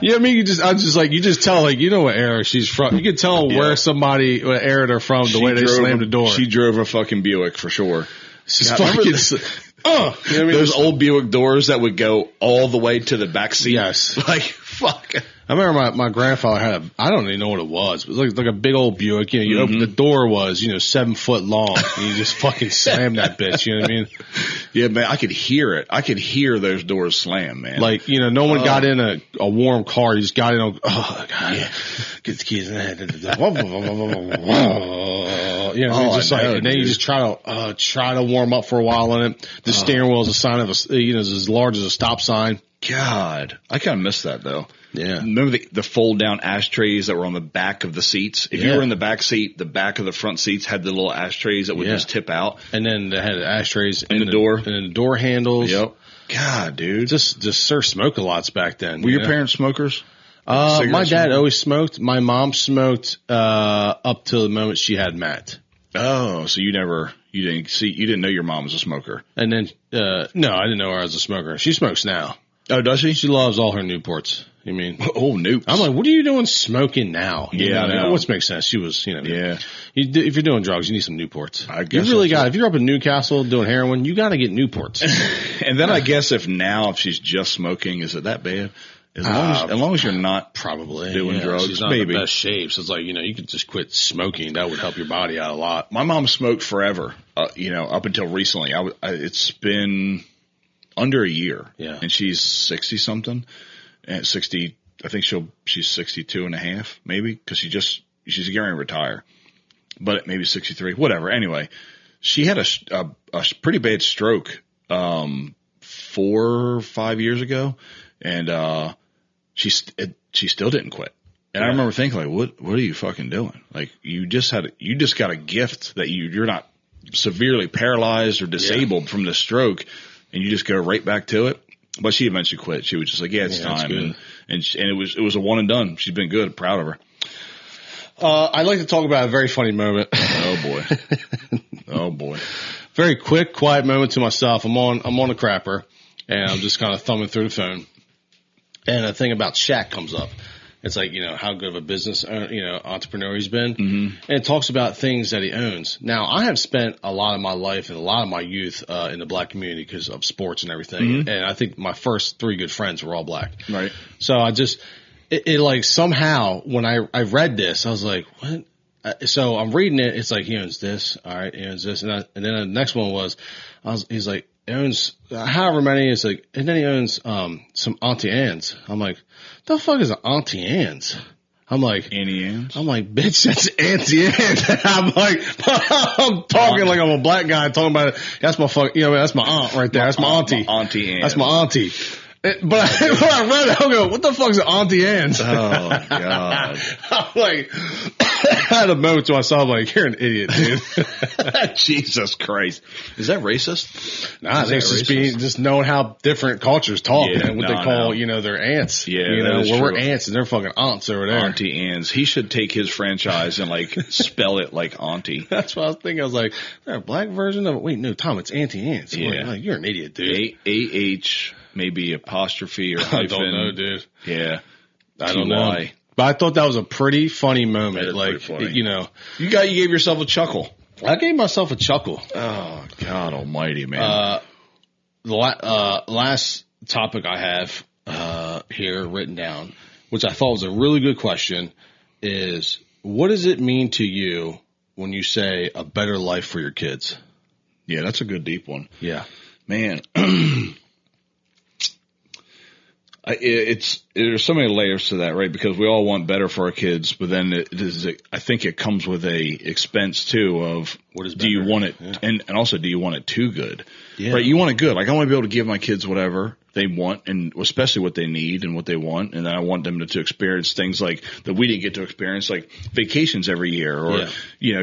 You know what I mean? You just tell, like, you know what era she's from. You can tell where somebody, what era they're from, the way they slammed the door. She drove a fucking Buick for sure. She's fucking, you know what I mean? Those old Buick doors that would go all the way to the back seat. Yes. Like, fuck. I remember my grandfather had I don't even know what it was. It was like a big old Buick. You open the door was, 7 foot long. And you just fucking slam that bitch. You know what I mean? Yeah, man, I could hear it. I could hear those doors slam, man. Like, no one got in a warm car. You just got in God. Yeah. Get the keys in there. And then you just try to warm up for a while in it. The steering wheel is a sign of is as large as a stop sign. God, I kind of miss that though. Yeah. Remember the fold down ashtrays that were on the back of the seats? If you were in the back seat, the back of the front seats had the little ashtrays that would just tip out. And then they had ashtrays in the door. And then the door handles. Yep. God, dude. Just Sir Smoke-a-lots back then. Were your parents smokers? My dad always smoked. My mom smoked, up till the moment she had Matt. Oh, so you didn't know your mom was a smoker. And then, no, I didn't know her as a smoker. She smokes now. Oh, does she? She loves all her Newports. You mean? Oh, Newports. I'm like, what are you doing smoking now? I know. Which makes sense. She was, Yeah. If you're doing drugs, you need some Newports. I guess you really got, if you're up in Newcastle doing heroin, you got to get Newports. And then I guess if she's just smoking, is it that bad? As long as you're not probably doing drugs, she's not maybe. In the best shape. So it's like, you could just quit smoking. That would help your body out a lot. My mom smoked forever, up until recently. It's been under a year. Yeah. And she's 60 something and 60. I think she's 62 and a half, maybe. Cause she's getting ready to retire, but maybe 63, whatever. Anyway, she had a pretty bad stroke, 4 or 5 years ago. And, she still didn't quit. And I remember thinking, like, what are you fucking doing? Like, you just got a gift that you're not severely paralyzed or disabled from the stroke, and you just go right back to it. But she eventually quit. She was just like, yeah, it's time. and it was a one and done. She's been good. Proud of her. I'd like to talk about a very funny moment. Oh boy. Oh boy. Very quick, quiet moment to myself. I'm on a crapper and I'm just kind of thumbing through the phone, and a thing about Shaq comes up. It's like, how good of a business, entrepreneur he's been. Mm-hmm. And it talks about things that he owns. Now, I have spent a lot of my life and a lot of my youth in the black community because of sports and everything. Mm-hmm. And I think my first 3 good friends were all black. Right. So I just, it like somehow when I read this, I was like, what? So I'm reading it. It's like, he owns this. All right. He owns this. And then the next one he's like, owns however many. It's like, and then he owns some Auntie Anne's. I'm like, the fuck is an Auntie Anne's? I'm like, Annie Ann's? I'm like, bitch, that's Auntie Anne. I'm like, I'm talking like I'm a black guy talking about it. That's my that's my aunt right there. That's my auntie. Auntie Anne. That's my auntie. But when I read it, I go, what the fuck is an Auntie Anne's? Oh, God. I'm like, I had a moment to myself, like, you're an idiot, dude. Jesus Christ. Is that racist? Nah, I think it's just knowing how different cultures talk and what they call, their aunts. Yeah, we're aunts and they're fucking aunts over there. Auntie Anne's. He should take his franchise and, spell it like auntie. That's what I was thinking. I was like, is there a black version of it? Wait, no, Tom, it's Auntie Anne's. Yeah. Like, you're an idiot, dude. A-H, maybe apostrophe or hyphen. I don't know, dude. Yeah. I don't know. But I thought that was a pretty funny moment. Like, funny. You gave yourself a chuckle. I gave myself a chuckle. Oh, God almighty, man. The last topic I have here written down, which I thought was a really good question, is what does it mean to you when you say a better life for your kids? Yeah, that's a good deep one. Yeah. Man. There's so many layers to that, right? Because we all want better for our kids, but then I think it comes with a expense too of what is better? Do you want it, and also do you want it too good? Yeah. Right? You want it good. Like I want to be able to give my kids whatever they want, and especially what they need and what they want, and then I want them to experience things like that we didn't get to experience, like vacations every year, or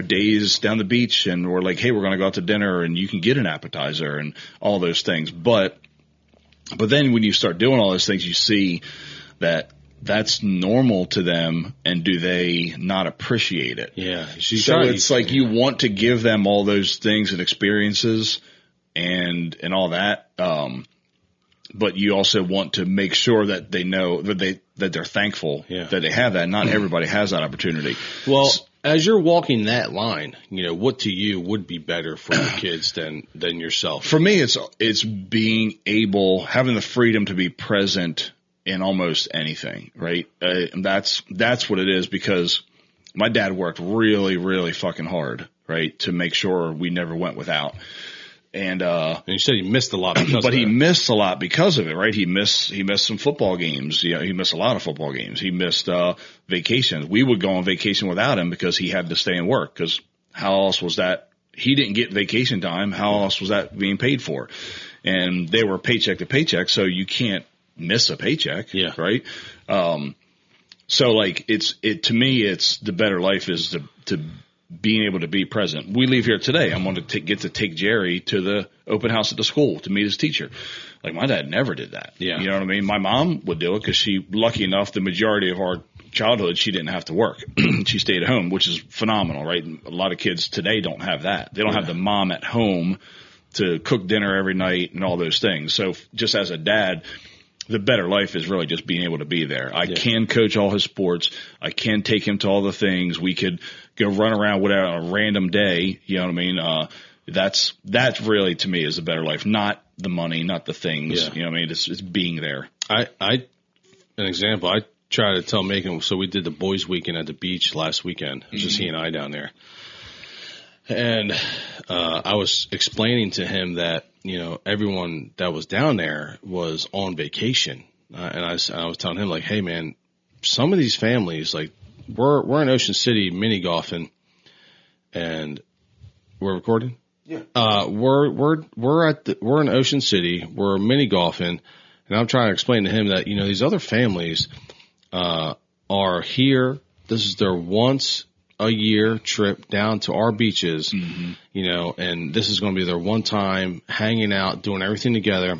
days down the beach, and we're like, hey, we're going to go out to dinner, and you can get an appetizer and all those things, But then when you start doing all those things, you see that that's normal to them, and do they not appreciate it? Yeah. So it's like you want to give them all those things and experiences and all that, but you also want to make sure that they know that they're thankful that they have that. Not everybody has that opportunity. Well, as you're walking that line, what to you would be better for your kids than yourself? For me, it's being able, having the freedom to be present in almost anything, right? And that's what it is, because my dad worked really, really fucking hard, right, to make sure we never went without. And you said he missed a lot because but he missed a lot because of it, right? He missed some football games. He missed a lot of football games. He missed vacations. We would go on vacation without him because he had to stay and work, because how else was that? He didn't get vacation time. How else was that being paid for? And they were paycheck to paycheck, so you can't miss a paycheck, right? So like to me, it's the better life is to being able to be present. We leave here today. I'm going to get to take Jerry to the open house at the school to meet his teacher. Like my dad never did that. Yeah. You know what I mean? My mom would do it because she, lucky enough, the majority of our childhood, she didn't have to work. She stayed at home, which is phenomenal, right? A lot of kids today don't have that. They don't have the mom at home to cook dinner every night and all those things. So just as a dad, the better life is really just being able to be there. I can coach all his sports. I can take him to all the things. We could go run around without a random day. You know what I mean? That's really, to me, is the better life. Not the money, not the things. Yeah. You know what I mean? It's being there. An example, I try to tell Macon, so we did the boys weekend at the beach last weekend. It was just he and I down there. And I was explaining to him that, everyone that was down there was on vacation. And I was telling him, like, hey, man, some of these families, like, we're in Ocean City mini golfing, and we're recording? Yeah. We're in Ocean City. We're mini golfing, and I'm trying to explain to him that, these other families are here. This is their once a year trip down to our beaches, and this is going to be their one time hanging out, doing everything together.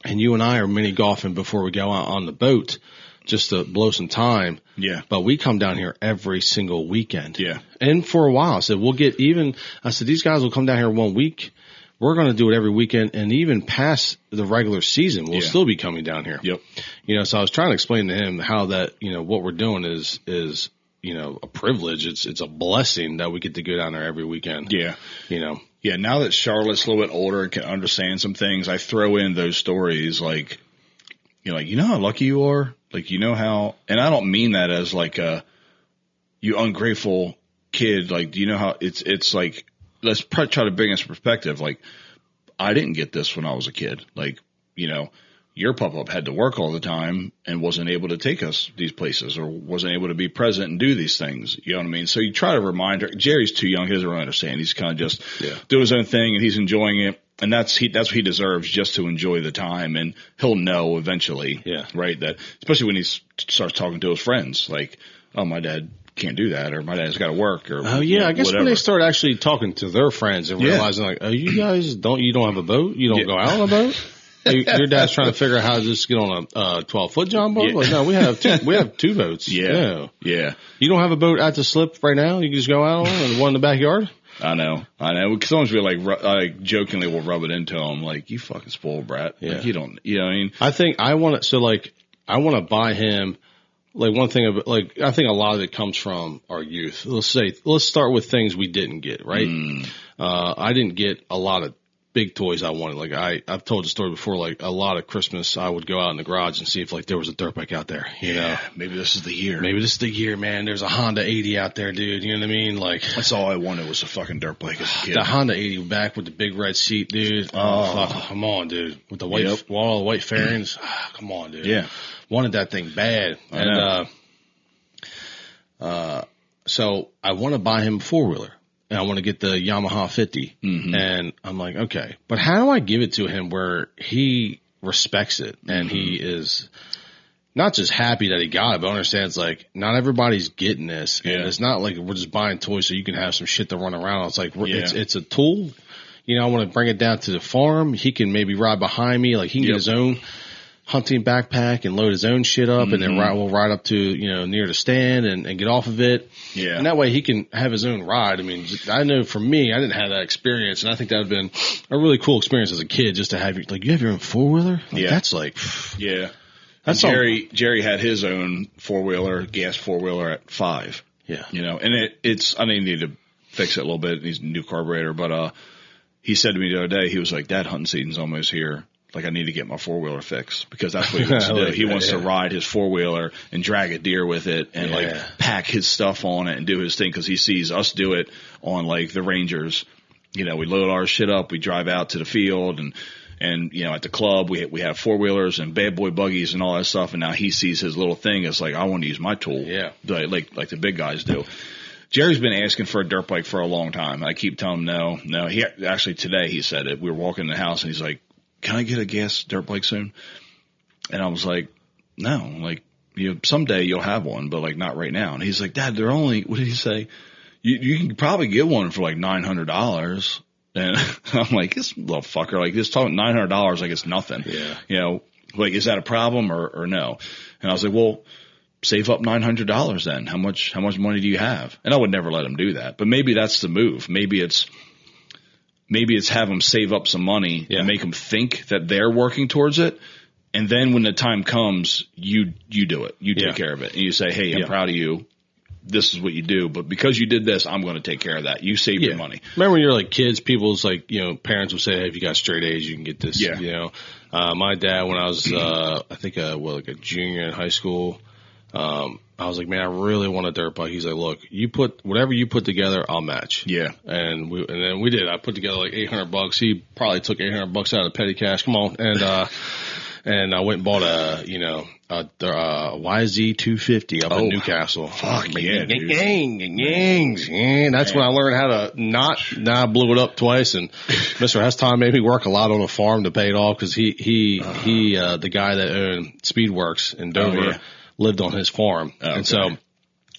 And you and I are mini golfing before we go out on the boat just to blow some time. Yeah. But we come down here every single weekend. Yeah. And for a while, I said, these guys will come down here 1 week. We're going to do it every weekend, and even past the regular season, we'll still be coming down here. Yep. So I was trying to explain to him how that, what we're doing is a privilege. It's a blessing that we get to go down there every weekend. Yeah. Yeah. Now that Charlotte's a little bit older and can understand some things, I throw in those stories like, how lucky you are. Like, how, and I don't mean that as like you ungrateful kid. Like, do you know how it's like, let's try to bring us perspective. Like, I didn't get this when I was a kid. Like, your pop-up had to work all the time and wasn't able to take us these places or wasn't able to be present and do these things. You know what I mean? So you try to remind her. Jerry's too young. He doesn't really understand. He's kind of just doing his own thing and he's enjoying it. And that's what he deserves, just to enjoy the time. And he'll know eventually, right? That especially when he starts talking to his friends, like, oh, my dad can't do that, or my dad's got to work, or I guess whatever. when they start actually talking to their friends and realizing like, oh, you guys don't have a boat, you don't go out on a boat. Your dad's trying to figure out how to just get on a 12-foot John boat. Like, no, we have two boats. Yeah. You don't have a boat at the slip right now. You can just go out on and one in the backyard. I know. Sometimes we like jokingly will rub it into him, like, you fucking spoiled brat. Yeah. Like, you don't, what I mean? I think I want to buy him. Like one thing of like, I think a lot of it comes from our youth. Let's start with things we didn't get, right? I didn't get a lot of big toys I wanted. Like I've told the story before, like a lot of Christmas, I would go out in the garage and see if like there was a dirt bike out there, Maybe this is the year. Man. There's a Honda 80 out there, dude. You know what I mean? Like that's all I wanted was a fucking dirt bike as a kid. The Honda 80 back with the big red seat, dude. Oh, fuck, come on, dude. With the white, all the white fairings. Come on, dude. Yeah. Wanted that thing bad. So I want to buy him a 4-wheeler. And I want to get the Yamaha 50. Mm-hmm. And I'm like, okay, but how do I give it to him where he respects it and he is not just happy that he got it, but understands like not everybody's getting this. And it's not like we're just buying toys so you can have some shit to run around. It's like, it's a tool. I want to bring it down to the farm. He can maybe ride behind me. Like he can get his own hunting backpack and load his own shit up and then we'll ride up to, near the stand and get off of it. Yeah. And that way he can have his own ride. I mean, I know for me, I didn't have that experience. And I think that would have been a really cool experience as a kid just to have you have your own 4-wheeler. Like, that's like, That's Jerry had his own 4-wheeler, gas 4-wheeler at 5. Yeah. And I need to fix it a little bit. It needs a new carburetor, but, he said to me the other day, he was like, Dad, hunting season's almost here. Like, I need to get my 4-wheeler fixed because that's what he wants to do. He wants to ride his 4-wheeler and drag a deer with it and like pack his stuff on it and do his thing because he sees us do it on like the Rangers. We load our shit up, we drive out to the field and at the club we have 4-wheelers and bad boy buggies and all that stuff. And now he sees his little thing. It's like, I want to use my tool. Yeah. Like the big guys do. Jerry's been asking for a dirt bike for a long time. I keep telling him no. He actually today he said it. We were walking in the house and he's like, can I get a gas dirt bike soon? And I was like, no, like, someday you'll have one, but like not right now. And he's like, Dad, they're only, what did he say? You can probably get one for like $900. And I'm like, this little fucker, like this talking $900 like it's nothing. Yeah. Like, is that a problem or no? And I was like, well, save up $900 then. How much money do you have? And I would never let him do that, but maybe that's the move. Maybe it's have them save up some money and make them think that they're working towards it. And then when the time comes, you do it. You take care of it. And you say, hey, I'm proud of you. This is what you do. But because you did this, I'm going to take care of that. You save your money. Remember when you're like kids, people's like, parents would say, hey, if you got straight A's, you can get this. Yeah. My dad, when I was, I think, like a junior in high school, I was like, man, I really want a dirt bike. He's like, look, whatever you put together, I'll match. Yeah. And then we did. I put together like $800. He probably took $800 out of petty cash. Come on. And I went and bought a YZ250 up in Newcastle. Fuck yeah, dude. That's when I learned how to now I blew it up twice. And Mr. Heston made me work a lot on a farm to pay it off because he the guy that owned Speedworks in Dover lived on his farm. Oh, and so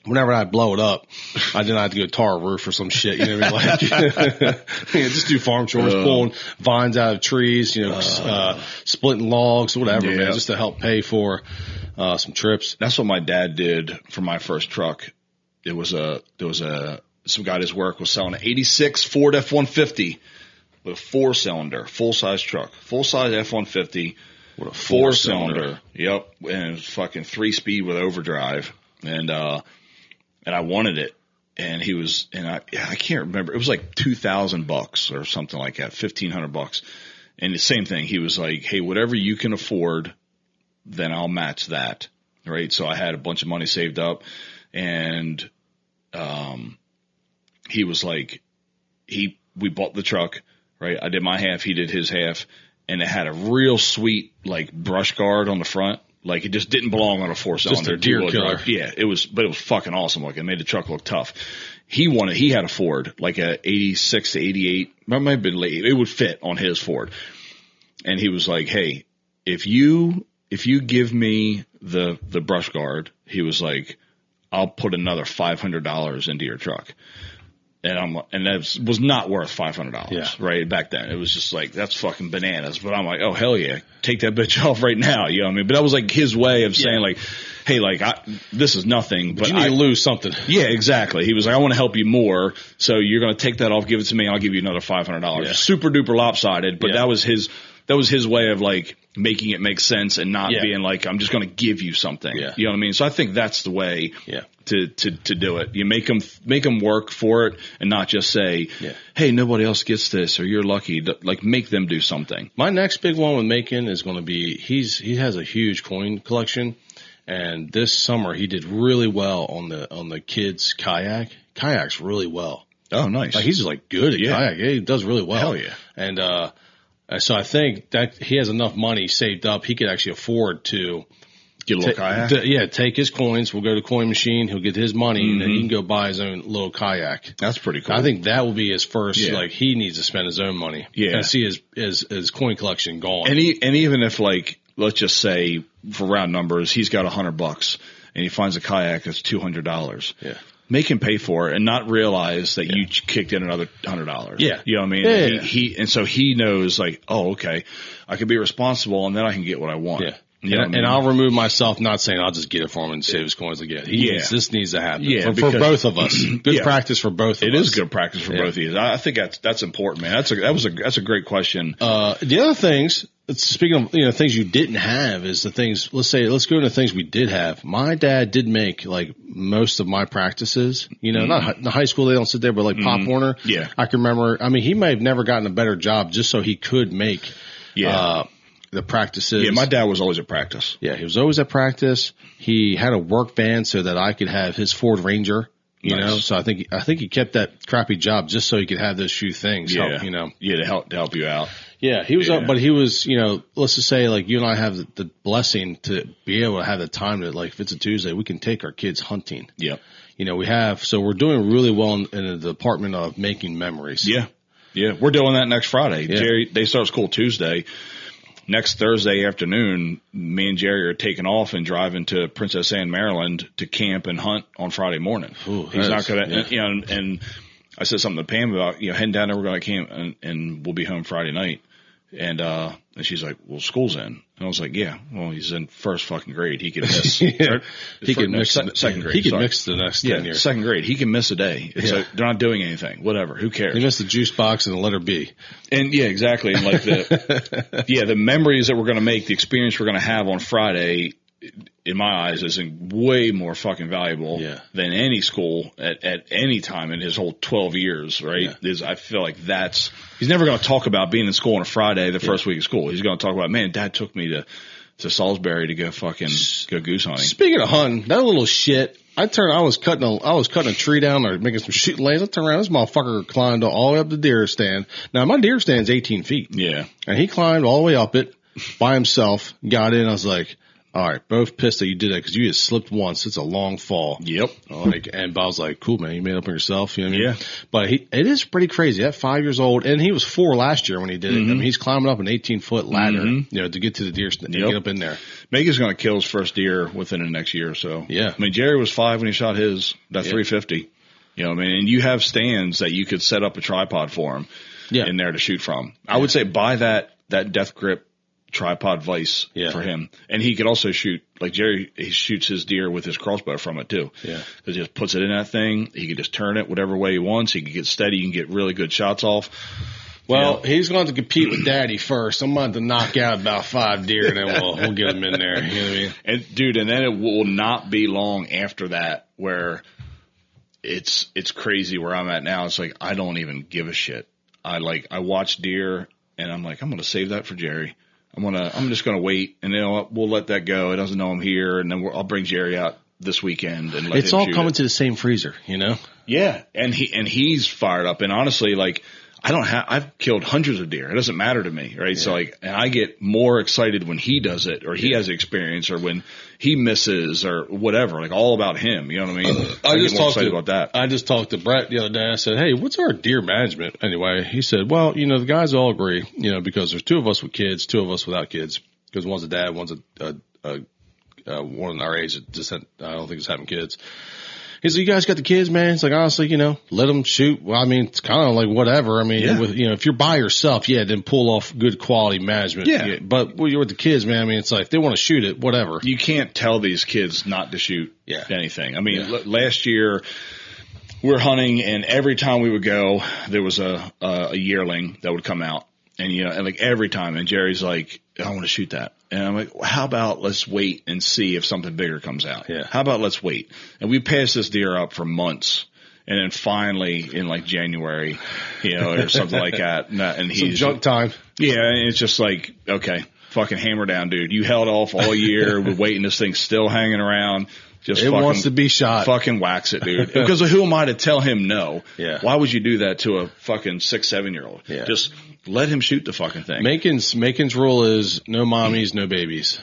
whenever I blow it up, I didn't have to go tar a roof or some shit. You know what I mean? Like, just do farm chores, pulling vines out of trees, splitting logs, whatever, man, just to help pay for some trips. That's what my dad did for my first truck. There was some guy at his work was selling an 86 Ford F-150 with a 4-cylinder, full-size truck, full-size F-150 with a 4-cylinder. Yep. And it was fucking 3-speed with overdrive. And I wanted it. And he was, and I can't remember. It was like $2,000 or something like that, $1,500. And the same thing. He was like, hey, whatever you can afford, then I'll match that. Right. So I had a bunch of money saved up, and, he was like, we bought the truck, right? I did my half. He did his half, and it had a real sweet, like, brush guard on the front. Like, it just didn't belong on a 4-cylinder. Just a deer killer. Yeah, it was fucking awesome. Like, it made the truck look tough. He had a Ford, like a 86 to 88. It might have been late. It would fit on his Ford. And he was like, hey, if you give me the brush guard, he was like, I'll put another $500 into your truck. And that was not worth $500, right? Back then. It was just like, that's fucking bananas. But I'm like, oh, hell yeah. Take that bitch off right now. You know what I mean? But that was like his way of saying, like, hey, like, this is nothing. But you need to lose something. Yeah, exactly. He was like, I want to help you more. So you're going to take that off, give it to me. I'll give you another $500. Yeah. Super duper lopsided. But that was his way of, like, making it make sense and not being like, I'm just going to give you something. Yeah. You know what I mean? So I think that's the way to do it. You make them work for it, and not just say, hey, nobody else gets this, or you're lucky. Like, make them do something. My next big one with Macon is going to be, he has a huge coin collection, and this summer he did really well on the kids kayaks really well. Oh, nice. Like, he's just like good at kayak. Yeah, he does really well. Hell yeah. And so I think that he has enough money saved up, he could actually afford to get a little kayak. Take his coins. We'll go to coin machine. He'll get his money, and then he can go buy his own little kayak. That's pretty cool. I think that will be his first. Like, he needs to spend his own money. Yeah, and see his coin collection gone. And even if, like, let's just say for round numbers, he's got $100 and he finds a kayak that's $200. Yeah. Make him pay for it and not realize that you kicked in another $100. Yeah. You know what I mean? And so he knows, like, oh, okay, I can be responsible, and then I can get what I want. Yeah. You know and I'll remove myself, not saying I'll just get it for him and save his coins again. This needs to happen. Yeah, for both of us. Good practice for both of us. It is good practice for both of you. I think that's important, man. That's a great question. The other things, speaking of, things you didn't have, is the things, let's go into things we did have. My dad did make, like, most of my practices, not in high school, they don't sit there, but like Pop Warner. Yeah. I can remember, he may have never gotten a better job just so he could make, the practices. Yeah, my dad was always at practice. Yeah, he was always at practice. He had a work van so that I could have his Ford Ranger, you know. So I think he kept that crappy job just so he could have those few things. Yeah, help, to help you out. Yeah, he was, but he was, let's just say, like, you and I have the blessing to be able to have the time to, like, if it's a Tuesday, we can take our kids hunting. Yeah. So we're doing really well in the department of making memories. Yeah. Yeah. We're doing that next Friday. Yeah. Jerry, they start school Tuesday. Next Thursday afternoon, me and Jerry are taking off and driving to Princess Anne, Maryland to camp and hunt on Friday morning. Ooh, he's not going to, and I said something to Pam about, heading down there, we're going to camp and we'll be home Friday night. And she's like, well, school's in. And I was like, yeah, well, he's in first fucking grade. He can miss. He can mix second grade. He can mix the next 10 years. Second grade. He can miss a day. It's like, they're not doing anything. Whatever. Who cares? He missed the juice box and the letter B. And exactly. And like the memories that we're going to make, the experience we're going to have on Friday, in my eyes, is way more fucking valuable than any school at any time in his whole 12 years, right? I feel like he's never going to talk about being in school on a Friday, the first week of school. He's going to talk about, man, Dad took me to Salisbury to go goose hunting. Speaking of hunting, that little shit, I was cutting a tree down or making some shooting lanes. I turned around, this motherfucker climbed all the way up the deer stand. Now, my deer stand's 18 feet. Yeah. And he climbed all the way up it by himself, got in. I was like, all right, both pissed that you did that because you just slipped once. It's a long fall. Yep. And I was like, cool, man, you made it up on yourself. You know what I mean? Yeah. But it is pretty crazy. At 5 years old, and he was 4 last year when he did it. I mean, he's climbing up an 18-foot ladder, to get to the deer stand, to get up in there. Megan's going to kill his first deer within the next year or so. Yeah. I mean, Jerry was 5 when he shot his, that 350. You know what I mean? And you have stands that you could set up a tripod for him in there to shoot from. I would say buy that death grip tripod vise for him. And he could also shoot, like Jerry, he shoots his deer with his crossbow from it too. Yeah. Because he just puts it in that thing. He can just turn it whatever way he wants. He can get steady. He can get really good shots off. Well, he's going to compete with Daddy first. I'm going to knock out about 5 deer, and then we'll get him in there. You know what I mean? And dude, and then it will not be long after that where it's crazy where I'm at now. It's like I don't even give a shit. I watch deer, and I'm like, I'm going to save that for Jerry. I'm just going to wait, and then we'll let that go. It doesn't know I'm here, and then I'll bring Jerry out this weekend and let it's him all shoot coming it. to the same freezer, you know? Yeah, and he's fired up, and honestly, like. I've killed hundreds of deer. It doesn't matter to me, right? Yeah. So and I get more excited when he does it or he has experience or when he misses or whatever, like all about him. You know what I mean? I just get more excited about that. I just talked to Brett the other day. I said, hey, what's our deer management anyway? He said, well, the guys all agree, because there's 2 of us with kids, 2 of us without kids, because one's a dad, one's one our age that just I don't think is having kids. He said, you guys got the kids, man? It's like, honestly, let them shoot. Well, I mean, it's kind of like whatever. I mean, if you're by yourself, then pull off good quality management. Yeah. But when you're with the kids, man, I mean, it's like, if they want to shoot it, whatever. You can't tell these kids not to shoot anything. I mean, last year we were hunting and every time we would go, there was a yearling that would come out. And, and like every time, and Jerry's like, I want to shoot that. And I'm like, well, how about let's wait and see if something bigger comes out? Yeah. How about let's wait? And we passed this deer up for months. And then finally in like January, or something like that. And he's some junk time. Yeah. And it's just like, okay, fucking hammer down, dude. You held off all year. We're waiting. This thing's still hanging around. It wants to be shot. Fucking wax it, dude. Because who am I to tell him no? Yeah. Why would you do that to a fucking 6-7-year-old? Yeah. Just let him shoot the fucking thing. Macon's rule is no mommies, no babies.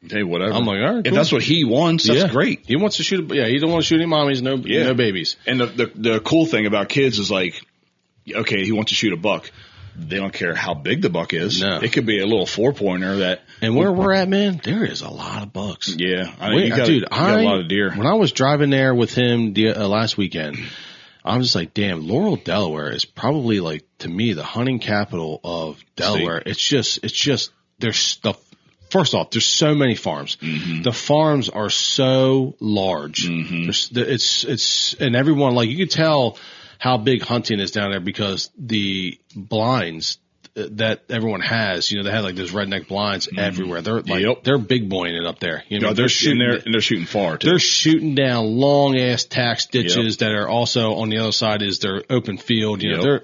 Hey, whatever. I'm like, all right, cool. If that's what he wants, that's great. He wants to shoot. He don't want to shoot any mommies, no babies. And the cool thing about kids is like, okay, he wants to shoot a buck. They don't care how big the buck is. No. It could be a little 4-pointer that. And where we're at, man, there is a lot of bucks. Yeah. You got a lot of deer. When I was driving there with him last weekend, I'm just like, damn, Laurel, Delaware is probably like, to me, the hunting capital of Delaware. It's just, first off, there's so many farms. Mm-hmm. The farms are so large. Mm-hmm. And everyone, like, you could tell how big hunting is down there because the blinds that everyone has, they have like those redneck blinds everywhere. They're like, they're big boying it up there. They're shooting there and they're shooting far too. They're shooting down long ass tax ditches that are also on the other side is their open field. They're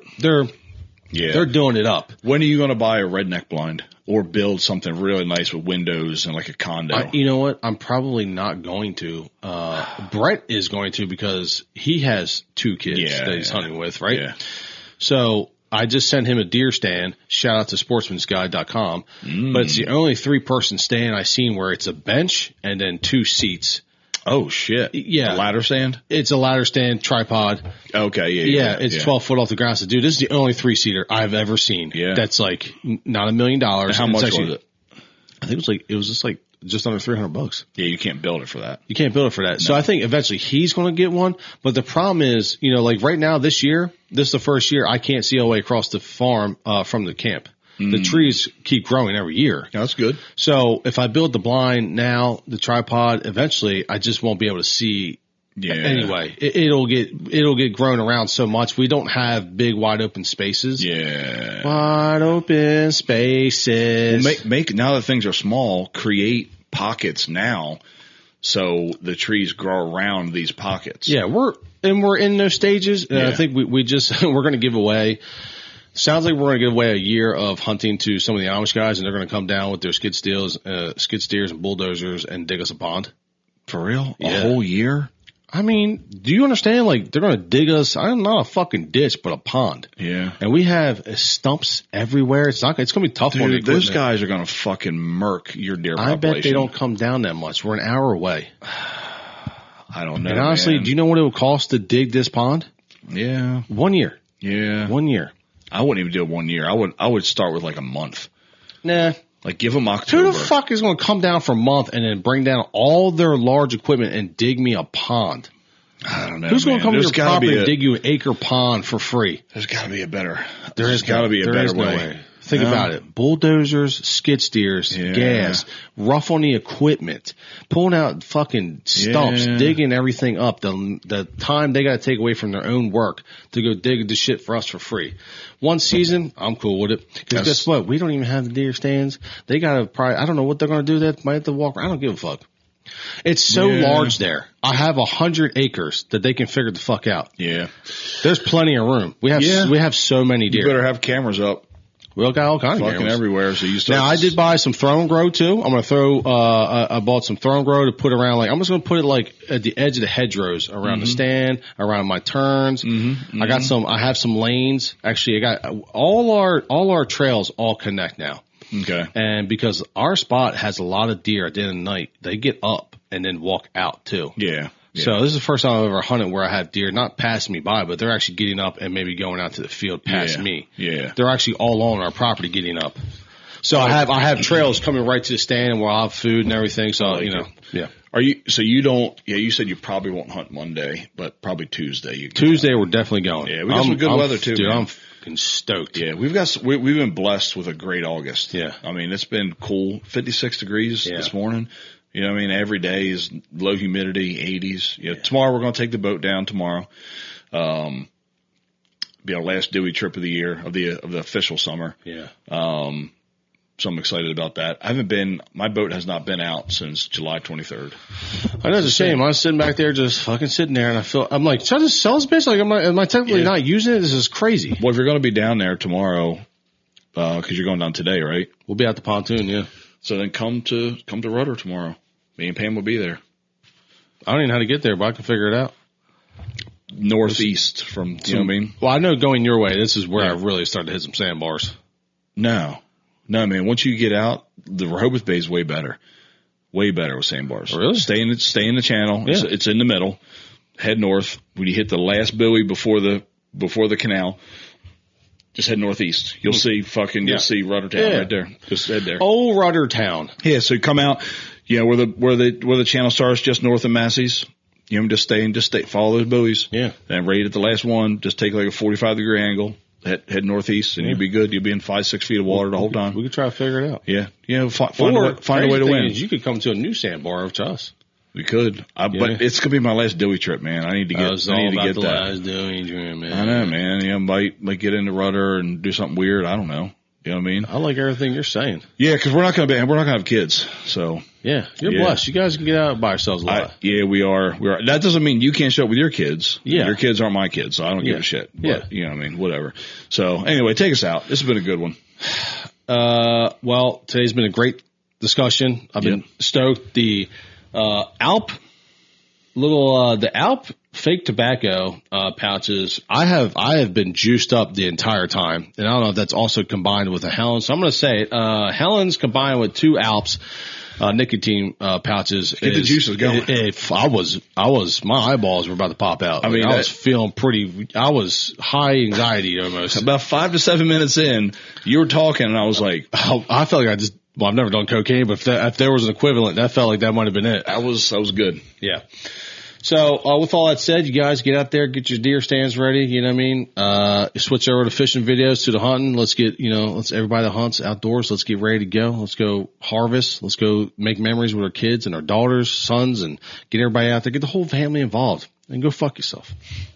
doing it up. When are you going to buy a redneck blind or build something really nice with windows and like a condo? You know what? I'm probably not going to. Brett is going to because he has 2 kids that he's hunting with, right? Yeah. So I just sent him a deer stand. Shout out to sportsmansguide.com. But it's the only 3-person stand I've seen where it's a bench and then 2 seats. Oh, shit. Yeah. A ladder stand? It's a ladder stand, tripod. Okay, yeah. It's 12 foot off the ground. So, dude, this is the only 3-seater I've ever seen. Yeah. That's like not $1 million. How much was it? I think it was just under $300. Yeah, you can't build it for that. You can't build it for that. No. So I think eventually he's going to get one. But the problem is, like right now this year, this is the first year I can't see all the way across the farm from the camp. The trees keep growing every year. Yeah, that's good. So if I build the blind now, the tripod, eventually I just won't be able to see. Yeah. Anyway, it'll get grown around so much. We don't have big wide open spaces. Yeah. Wide open spaces. Well, make now that things are small, create pockets now so the trees grow around these pockets. Yeah, we're in those stages. And I think we're going to give away. Sounds like we're going to give away a year of hunting to some of the Amish guys, and they're going to come down with their skid steers and bulldozers and dig us a pond. For real? A whole year? I mean, do you understand? Like, they're going to dig us, I'm not a fucking ditch, but a pond. Yeah. And we have stumps everywhere. It's going to be tough on the equipment. Those guys are going to fucking murk your deer population. I bet they don't come down that much. We're an hour away. I don't know. And honestly, do you know what it would cost to dig this pond? Yeah. 1 year. Yeah. 1 year. I wouldn't even do it 1 year. I would start with like a month. Nah. Like give them October. Who the fuck is going to come down for a month and then bring down all their large equipment and dig me a pond? I don't know. Who's going to come to your property and dig you an acre pond for free? There's got to be a better. There's got to be a better way. Think about it. Bulldozers, skid steers, gas, rough on the equipment, pulling out fucking stumps, digging everything up. The time they got to take away from their own work to go dig the shit for us for free. One season, I'm cool with it. Because guess what? We don't even have the deer stands. They got to probably, I don't know what they're going to do. They might have to walk. I don't give a fuck. It's so large there. I have 100 acres that they can figure the fuck out. Yeah. There's plenty of room. We have so many deer. You better have cameras up. We got all kinds of fucking everywhere. So you start. Now I did buy some throw and grow too. I'm going to throw, I bought some throw and grow to put around, like, I'm just going to put it like at the edge of the hedgerows around the stand, around my turns. I have some lanes. Actually, I got all our trails all connect now. Okay. And because our spot has a lot of deer at the end of the night, they get up and then walk out too. Yeah. So this is the first time I've ever hunted where I have deer not passing me by, but they're actually getting up and maybe going out to the field past me. Yeah. They're actually all on our property getting up. So I have trails coming right to the stand where I'll have food and everything. So, you said you probably won't hunt Monday, but probably Tuesday. Tuesday we're definitely going. Yeah, we got some good weather too. Dude, man. I'm fucking stoked. Yeah, we've been blessed with a great August. Yeah. I mean, it's been cool. 56 degrees this morning. You know what I mean? Every day is low humidity, 80s. Tomorrow we're going to take the boat down tomorrow. Be our last Dewey trip of the year, of the official summer. Yeah. So I'm excited about that. My boat has not been out since July 23rd. I know it's a shame. I was sitting back there just fucking sitting there and I'm like, should I just sell this bitch? Like, am I technically not using it? This is crazy. Well, if you're going to be down there tomorrow, cause you're going down today, right? We'll be at the pontoon. Yeah. So then come to Rudder tomorrow. Me and Pam will be there. I don't even know how to get there, but I can figure it out. Northeast from, you know what I mean? Well, I know going your way, this is where I really started to hit some sandbars. No, man. Once you get out, the Rehoboth Bay is way better. Way better with sandbars. Really? Stay in the channel. Yeah. It's in the middle. Head north. When you hit the last buoy before the canal, just head northeast. You'll see you'll see Ruddertown right there. Just head there. Old Ruddertown. Yeah, so come out, where the channel starts just north of Massey's. Just stay, follow those buoys. Yeah. And right at the last one, just take like a 45-degree angle, head northeast, and you'll be good. You'll be in 5-6 feet of water the whole time. We could try to figure it out. Yeah. Find a way to win. You could come to a new sandbar to us. We could, but it's gonna be my last Dewey trip, man. I need to get that. Last Dewey trip, man. I know, man. Might get into Rudder and do something weird. I don't know. You know what I mean? I like everything you're saying. Yeah, because we're not gonna have kids. So yeah, you're blessed. You guys can get out by yourselves a lot. We are. That doesn't mean you can't show up with your kids. Yeah, your kids aren't my kids, so I don't give a shit. But, you know what I mean? Whatever. So anyway, take us out. This has been a good one. Well, today's been a great discussion. I've been stoked. The Alp fake tobacco pouches. I have been juiced up the entire time, and I don't know if that's also combined with a Helen. So I'm going to say Helen's combined with 2 Alps nicotine pouches. Get the juices going. My eyeballs were about to pop out. I mean, I was feeling I was high anxiety almost. About 5 to 7 minutes in, you were talking, and I was like, I felt like I've never done cocaine, but if there was an equivalent, that felt like that might have been it. That was good. Yeah. So, with all that said, you guys get out there, get your deer stands ready. You know what I mean? Switch over to fishing videos to the hunting. Let's get, let's everybody that hunts outdoors. Let's get ready to go. Let's go harvest. Let's go make memories with our kids and our daughters, sons, and get everybody out there. Get the whole family involved and go fuck yourself.